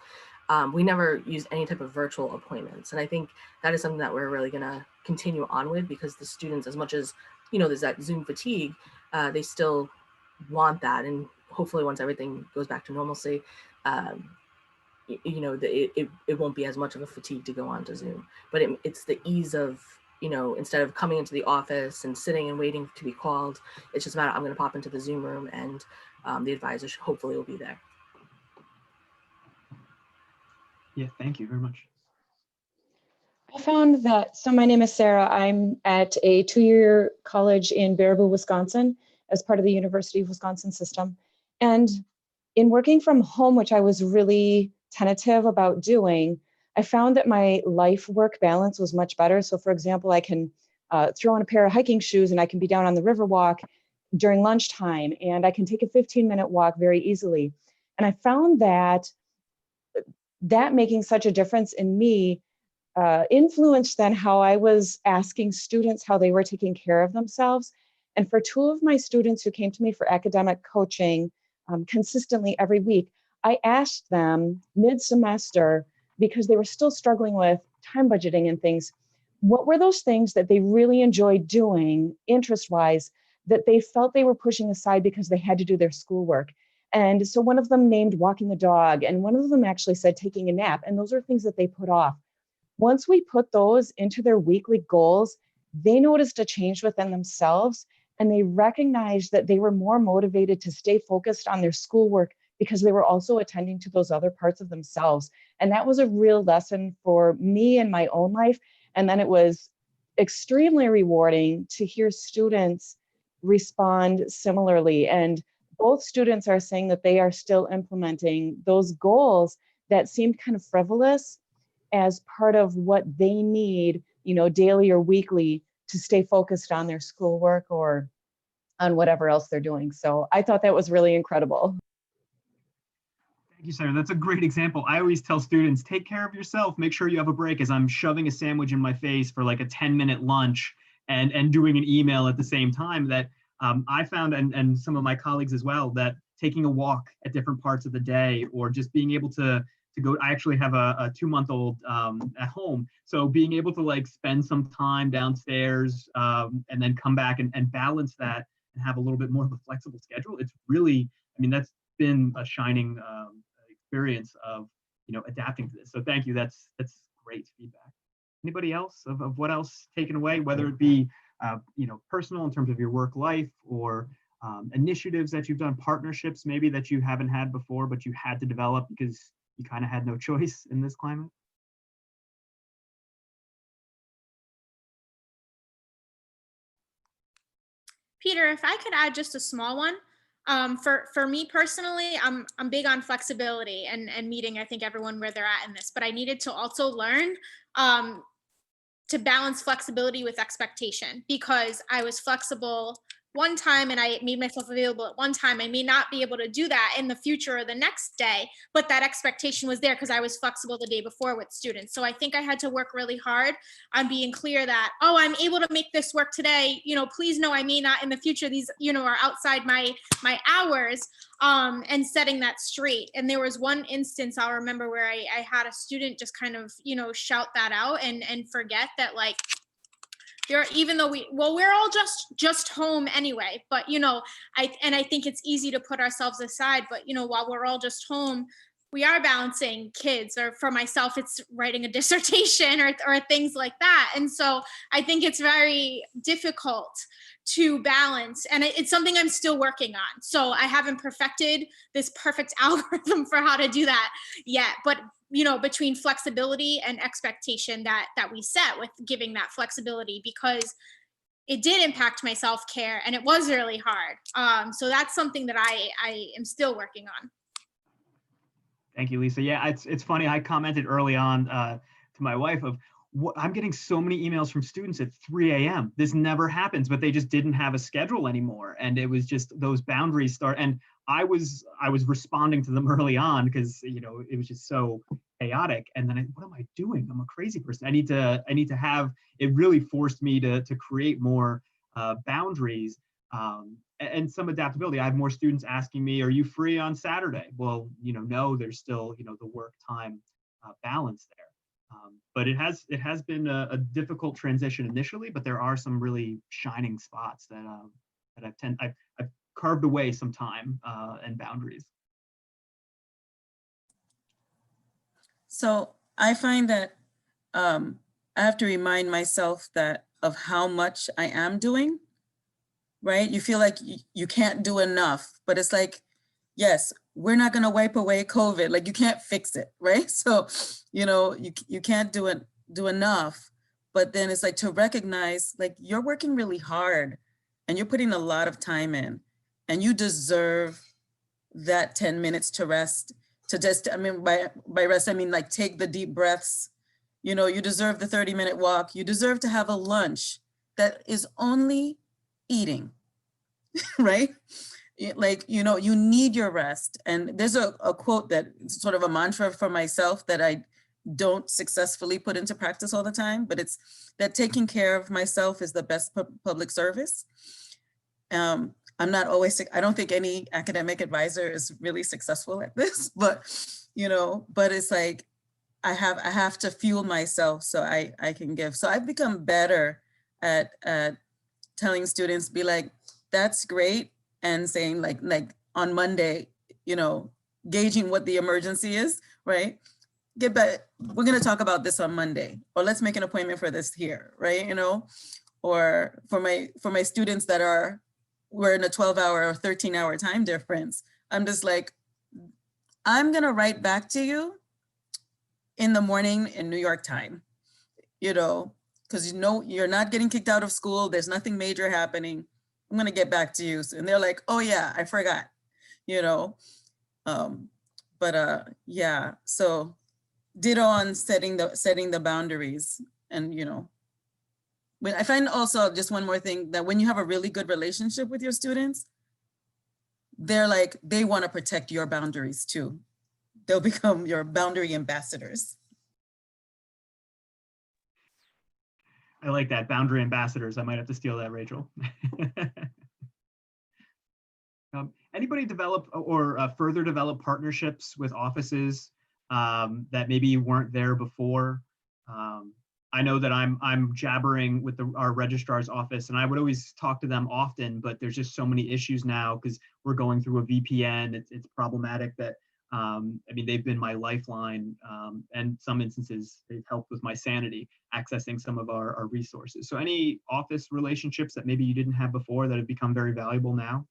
We never used any type of virtual appointments. And I think that is something that we're really gonna continue on with, because the students, as much as, you know, there's that Zoom fatigue, they still want that. And hopefully once everything goes back to normalcy, you know, it won't be as much of a fatigue to go on to Zoom, but it's the ease of, you know, instead of coming into the office and sitting and waiting to be called, it's just about, I'm going to pop into the Zoom room and the advisor hopefully will be there. Yeah, thank you very much. I found that, so my name is Sarah. I'm at a 2-year college in Baraboo, Wisconsin, as part of the University of Wisconsin system. And in working from home, which I was really tentative about doing, I found that my life-work balance was much better. So for example, I can throw on a pair of hiking shoes and I can be down on the Riverwalk during lunchtime, and I can take a 15-minute walk very easily. And I found that making such a difference in me influenced then how I was asking students how they were taking care of themselves. And for 2 of my students who came to me for academic coaching consistently every week, I asked them mid-semester, because they were still struggling with time budgeting and things, what were those things that they really enjoyed doing interest-wise that they felt they were pushing aside because they had to do their schoolwork? And so one of them named walking the dog, and one of them actually said taking a nap, and those are things that they put off. Once we put those into their weekly goals, they noticed a change within themselves, and they recognized that they were more motivated to stay focused on their schoolwork because they were also attending to those other parts of themselves. And that was a real lesson for me in my own life. And then it was extremely rewarding to hear students respond similarly. And both students are saying that they are still implementing those goals that seemed kind of frivolous as part of what they need, you know, daily or weekly to stay focused on their schoolwork or on whatever else they're doing. So I thought that was really incredible. Thank you, Sarah. That's a great example. I always tell students, take care of yourself. Make sure you have a break as I'm shoving a sandwich in my face for like a 10-minute lunch and doing an email at the same time. That I found, and some of my colleagues as well, that taking a walk at different parts of the day, or just being able to go, I actually have a 2-month-old at home. So being able to like spend some time downstairs and then come back and balance that and have a little bit more of a flexible schedule. It's really, I mean, that's been a shining experience of, you know, adapting to this. So thank you. That's great feedback. Anybody else of what else taken away, whether it be, you know, personal in terms of your work life, or initiatives that you've done, partnerships maybe that you haven't had before, but you had to develop because you kind of had no choice in this climate? Peter, if I could add just a small one. For me personally, I'm big on flexibility and meeting, I think, everyone where they're at in this, but I needed to also learn to balance flexibility with expectation, because I was flexible one time and I made myself available at one time. I may not be able to do that in the future or the next day, but that expectation was there because I was flexible the day before with students. So I think I had to work really hard on being clear that, oh, I'm able to make this work today. You know, please know I may not in the future. These, you know, are outside my hours, and setting that straight. And there was one instance I'll remember where I had a student just kind of, you know, shout that out and forget that, like, even though we're all just home anyway, but, you know, I think it's easy to put ourselves aside, but, you know, while we're all just home, we are balancing kids, or for myself, it's writing a dissertation or things like that. And so I think it's very difficult to balance, and it's something I'm still working on. So I haven't perfected this perfect algorithm for how to do that yet, but, you know, between flexibility and expectation that we set with giving that flexibility, because it did impact my self-care and it was really hard. So that's something that I am still working on. Thank you, Lisa. Yeah, it's funny. I commented early on to my wife of, I'm getting so many emails from students at 3 a.m. This never happens, but they just didn't have a schedule anymore. And it was just those boundaries start. And I was responding to them early on because, you know, it was just so chaotic. And then what am I doing? I'm a crazy person. I need to have, it really forced me to create more boundaries and some adaptability. I have more students asking me, are you free on Saturday? Well, you know, no, there's still, you know, the work time balance there. But it has been a difficult transition initially, but there are some really shining spots that I've carved away some time and boundaries. So I find that I have to remind myself that of how much I am doing, right? You feel like you can't do enough, but it's like, yes, we're not going to wipe away COVID. Like, you can't fix it, right? So, you know, you can't do enough, but then it's like to recognize, like, you're working really hard and you're putting a lot of time in, and you deserve that 10 minutes to rest, to just, I mean, by rest, I mean, like, take the deep breaths. You know, you deserve the 30-minute walk. You deserve to have a lunch that is only eating, right? Like, you know, you need your rest. And there's a quote that sort of a mantra for myself that I don't successfully put into practice all the time, but it's that taking care of myself is the best public service. I'm not always, I don't think any academic advisor is really successful at this, but, you know, but it's like, I have to fuel myself so I can give. So I've become better at telling students, be like, that's great. And saying like on Monday, you know, gauging what the emergency is, right? Get back, we're gonna talk about this on Monday, or let's make an appointment for this here, right? You know, or for my students that we're in a 12-hour or 13-hour time difference, I'm just like, I'm gonna write back to you in the morning in New York time, you know, because you know you're not getting kicked out of school, there's nothing major happening. I'm gonna get back to you. And they're like, oh yeah, I forgot, you know. But yeah, so ditto on setting the boundaries. And when I find also, just one more thing, that when you have a really good relationship with your students, they want to protect your boundaries too. They'll become your boundary ambassadors. I like that, boundary ambassadors. I might have to steal that, Rachel. Anybody develop or further develop partnerships with offices that maybe weren't there before? I know that I'm jabbering with our registrar's office, and I would always talk to them often, but there's just so many issues now because we're going through a VPN. It's problematic that, I mean, they've been my lifeline, and some instances they've helped with my sanity, accessing some of our resources. So any office relationships that maybe you didn't have before that have become very valuable now?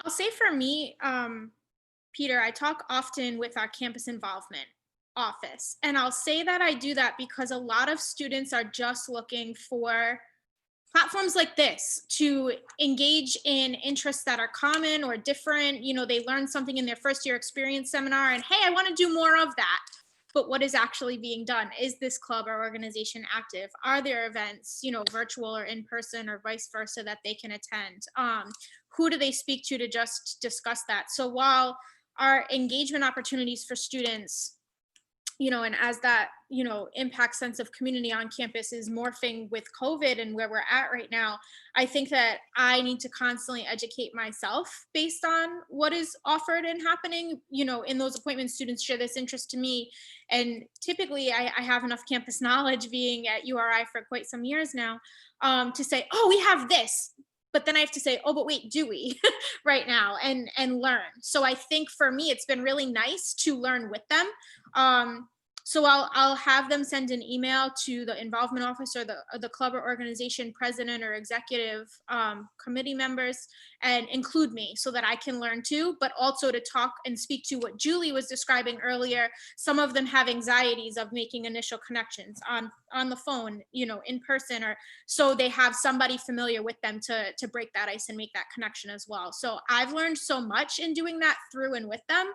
I'll say for me, Peter, I talk often with our campus involvement office. And I'll say that I do that because a lot of students are just looking for platforms like this to engage in interests that are common or different. They learn something in their first year experience seminar and, hey, I want to do more of that. But what is actually being done? Is this club or organization active? Are there events, virtual or in person or vice versa, that they can attend? Who do they speak to just discuss that? So while our engagement opportunities for students, and as that, impact sense of community on campus is morphing with COVID and where we're at right now, I think that I need to constantly educate myself based on what is offered and happening. In those appointments, students share this interest to me. And typically I have enough campus knowledge, being at URI for quite some years now, to say, oh, we have this. But then I have to say, oh, but wait, do we right now, and learn. So I think for me, it's been really nice to learn with them. So I'll have them send an email to the involvement office or the club or organization president or executive committee members, and include me so that I can learn too, but also to talk and speak to what Julie was describing earlier. Some of them have anxieties of making initial connections on the phone, in person, or so they have somebody familiar with them to break that ice and make that connection as well. So I've learned so much in doing that through and with them.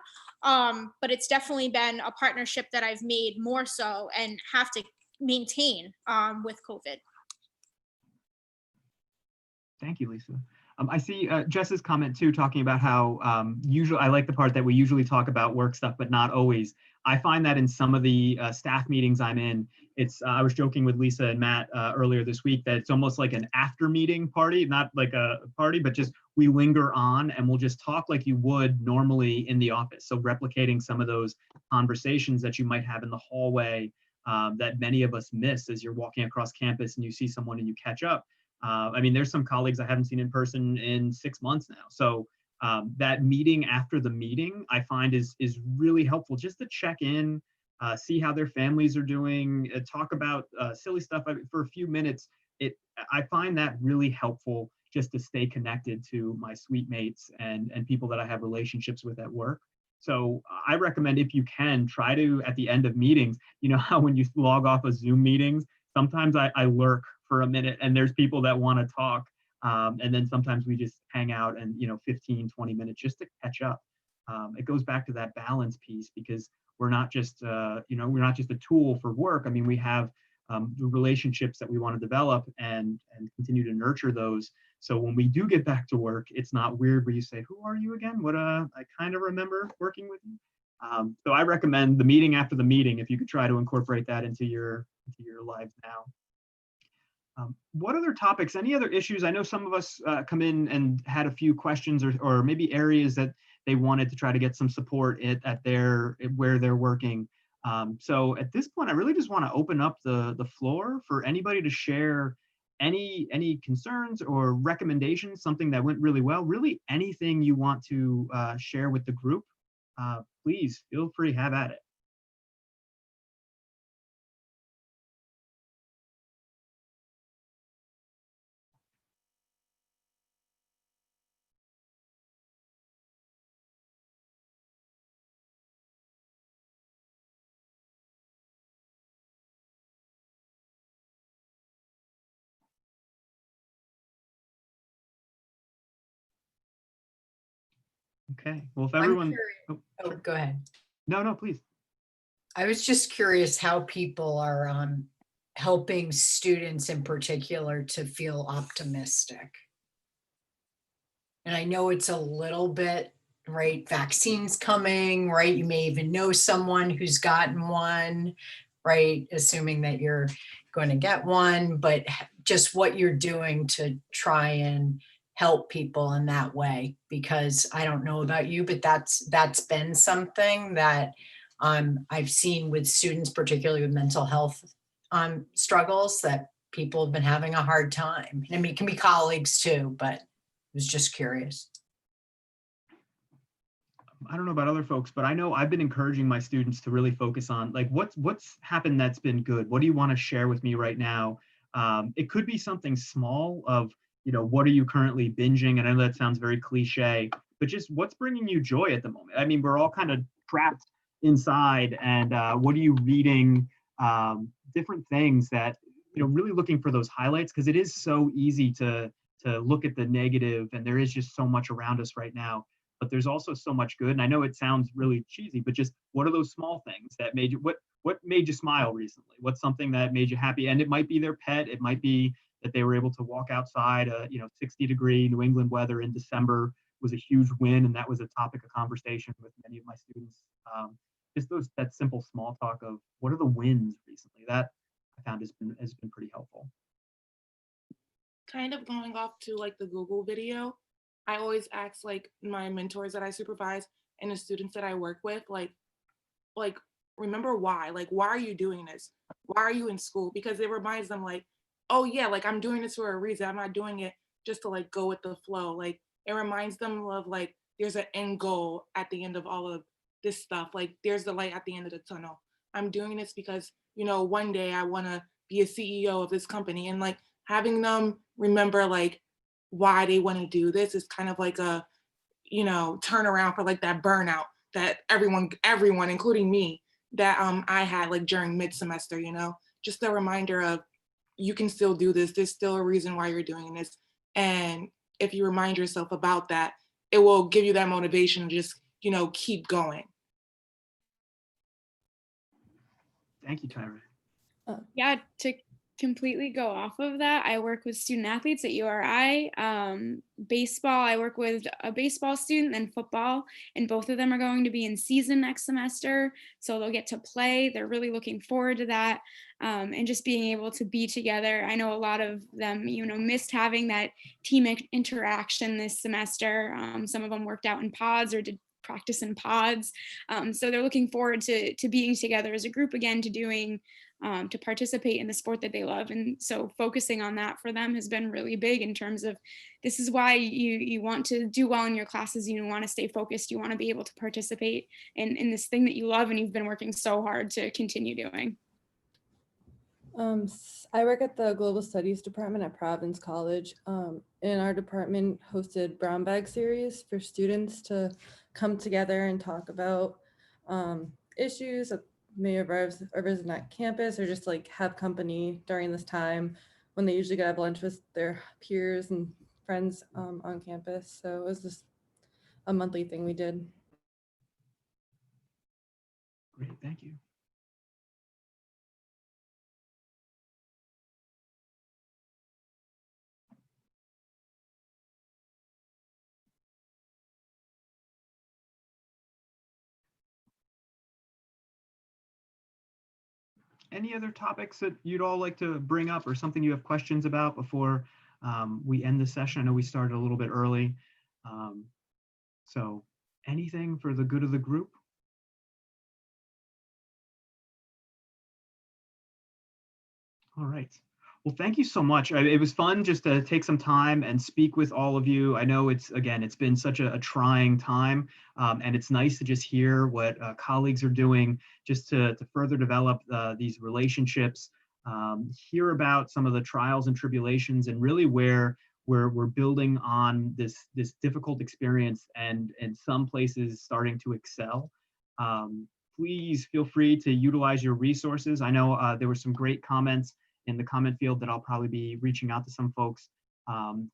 But it's definitely been a partnership that I've made more so and have to maintain with COVID. Thank you, Lisa. I see Jess's comment too, talking about how usually, I like the part that we usually talk about work stuff, but not always. I find that in some of the staff meetings I'm in, I was joking with Lisa and Matt earlier this week that it's almost like an after meeting party, not like a party, but just we linger on and we'll just talk like you would normally in the office. So replicating some of those conversations that you might have in the hallway that many of us miss as you're walking across campus and you see someone and you catch up. I mean, there's some colleagues I haven't seen in person in 6 months now. So that meeting after the meeting, I find is really helpful just to check in, see how their families are doing, talk about silly stuff for a few minutes. I find that really helpful just to stay connected to my suite mates and people that I have relationships with at work. So I recommend, if you can, try to, at the end of meetings, how when you log off of Zoom meetings, sometimes I lurk for a minute and there's people that want to talk. And then sometimes we just hang out and, 15, 20 minutes just to catch up. It goes back to that balance piece, because we're not just, we're not just a tool for work. I mean, we have the relationships that we want to develop and continue to nurture those. So when we do get back to work, it's not weird where you say, who are you again? I kind of remember working with you. So I recommend the meeting after the meeting, if you could try to incorporate that into your lives now. What other topics, any other issues? I know some of us come in and had a few questions or maybe areas that they wanted to try to get some support where they're working. So at this point, I really just want to open up the floor for anybody to share any concerns or recommendations, something that went really well, really anything you want to share with the group. Please feel free, have at it. Okay, well, if I'm everyone, curious. oh, Oh, sure. go ahead. No, please. I was just curious how people are helping students in particular to feel optimistic. And I know it's a little bit, right? Vaccines coming, right? You may even know someone who's gotten one, right? Assuming that you're going to get one, but just what you're doing to try and help people in that way. Because I don't know about you, but that's been something that I've seen with students, particularly with mental health struggles, that people have been having a hard time. I mean, it can be colleagues too, but I was just curious. I don't know about other folks, but I know I've been encouraging my students to really focus on like what's happened that's been good. What do you want to share with me right now? It could be something small of, what are you currently binging? And I know that sounds very cliche, but just what's bringing you joy at the moment? I mean, we're all kind of trapped inside, and what are you reading? Different things that, really looking for those highlights, because it is so easy to look at the negative, and there is just so much around us right now. But there's also so much good. And I know it sounds really cheesy, but just what are those small things that made you, what made you smile recently? What's something that made you happy? And it might be their pet. It might be that they were able to walk outside, 60-degree New England weather in December was a huge win. And that was a topic of conversation with many of my students. Just that simple small talk of what are the wins recently, that I found has been pretty helpful. Kind of going off to like the Google video, I always ask like my mentors that I supervise and the students that I work with, like remember why? Like, why are you doing this? Why are you in school? Because it reminds them like, oh yeah, like I'm doing this for a reason. I'm not doing it just to like go with the flow. Like it reminds them of like there's an end goal at the end of all of this stuff. Like there's the light at the end of the tunnel. I'm doing this because, one day I want to be a CEO of this company, and like having them remember like why they want to do this is kind of like a, turnaround for like that burnout that everyone, including me, that I had like during mid-semester, just a reminder of you can still do this. There's still a reason why you're doing this. And if you remind yourself about that, it will give you that motivation to just, keep going. Thank you, Tyra. Yeah, to completely go off of that, I work with student athletes at URI. Baseball, I work with a baseball student and football, and both of them are going to be in season next semester, so they'll get to play. They're really looking forward to that, and just being able to be together. I know a lot of them, missed having that team interaction this semester. Some of them worked out in pods or did practice in pods, so they're looking forward to being together as a group again, to doing to participate in the sport that they love. And so focusing on that for them has been really big in terms of, this is why you want to do well in your classes, you want to stay focused, you want to be able to participate in this thing that you love and you've been working so hard to continue doing. I work at the Global Studies Department at Providence College, and our department hosted Brown Bag Series for students to come together and talk about issues that may have arisen at campus, or just like have company during this time when they usually go have lunch with their peers and friends on campus. So it was just a monthly thing we did. Great, thank you. Any other topics that you'd all like to bring up, or something you have questions about before we end the session? I know we started a little bit early. So anything for the good of the group? All right. Well, thank you so much. It was fun just to take some time and speak with all of you. I know it's been such a trying time, and it's nice to just hear what colleagues are doing just to further develop these relationships, hear about some of the trials and tribulations, and really where we're building on this difficult experience, and in some places starting to excel. Please feel free to utilize your resources. I know there were some great comments in the comment field that I'll probably be reaching out to some folks.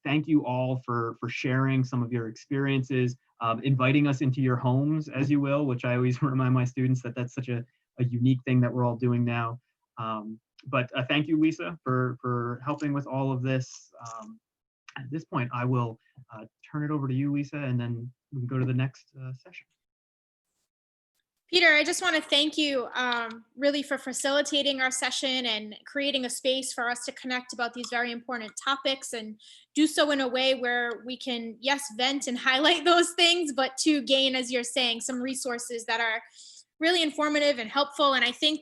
Thank you all for sharing some of your experiences. inviting us into your homes, as you will, which I always remind my students that that's such a unique thing that we're all doing now. But thank you, Lisa, for helping with all of this. At this point, I will turn it over to you, Lisa, and then we can go to the next session. Peter, I just want to thank you really for facilitating our session and creating a space for us to connect about these very important topics, and do so in a way where we can, yes, vent and highlight those things, but to gain, as you're saying, some resources that are really informative and helpful. And I think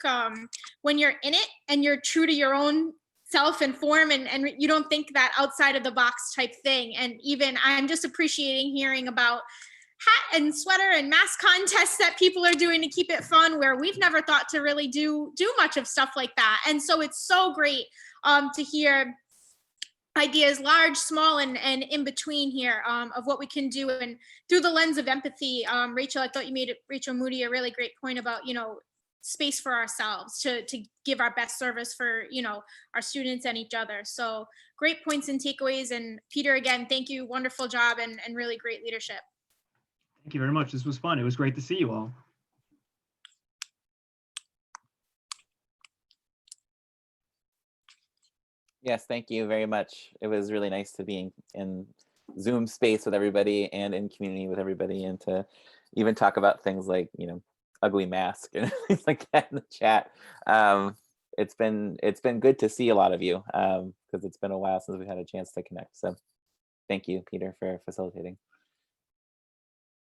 when you're in it and you're true to your own self and form, and you don't think that outside of the box type thing. And even I'm just appreciating hearing about hat and sweater and mask contests that people are doing to keep it fun, where we've never thought to really do much of stuff like that. And so it's so great to hear ideas large, small, and in between here of what we can do, and through the lens of empathy. Rachel, I thought you made Rachel Moody a really great point about, space for ourselves to give our best service for, our students and each other. So great points and takeaways. And Peter, again, thank you. Wonderful job and really great leadership. Thank you very much. This was fun. It was great to see you all. Yes, thank you very much. It was really nice to be in Zoom space with everybody and in community with everybody, and to even talk about things like, ugly mask and things like that in the chat. It's been good to see a lot of you, because it's been a while since we had a chance to connect. So thank you, Peter, for facilitating.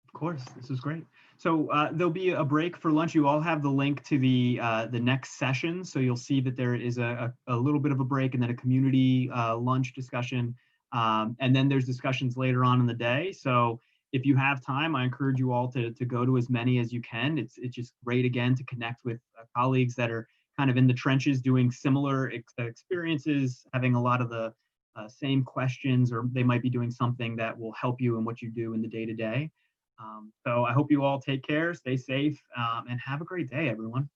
Of course, this was great. So there'll be a break for lunch. You all have the link to the next session. So you'll see that there is a little bit of a break, and then a community lunch discussion. And then there's discussions later on in the day. So if you have time, I encourage you all to go to as many as you can. It's just great, again, to connect with colleagues that are kind of in the trenches doing similar experiences, having a lot of the same questions, or they might be doing something that will help you in what you do in the day-to-day. So I hope you all take care, stay safe, and have a great day, everyone.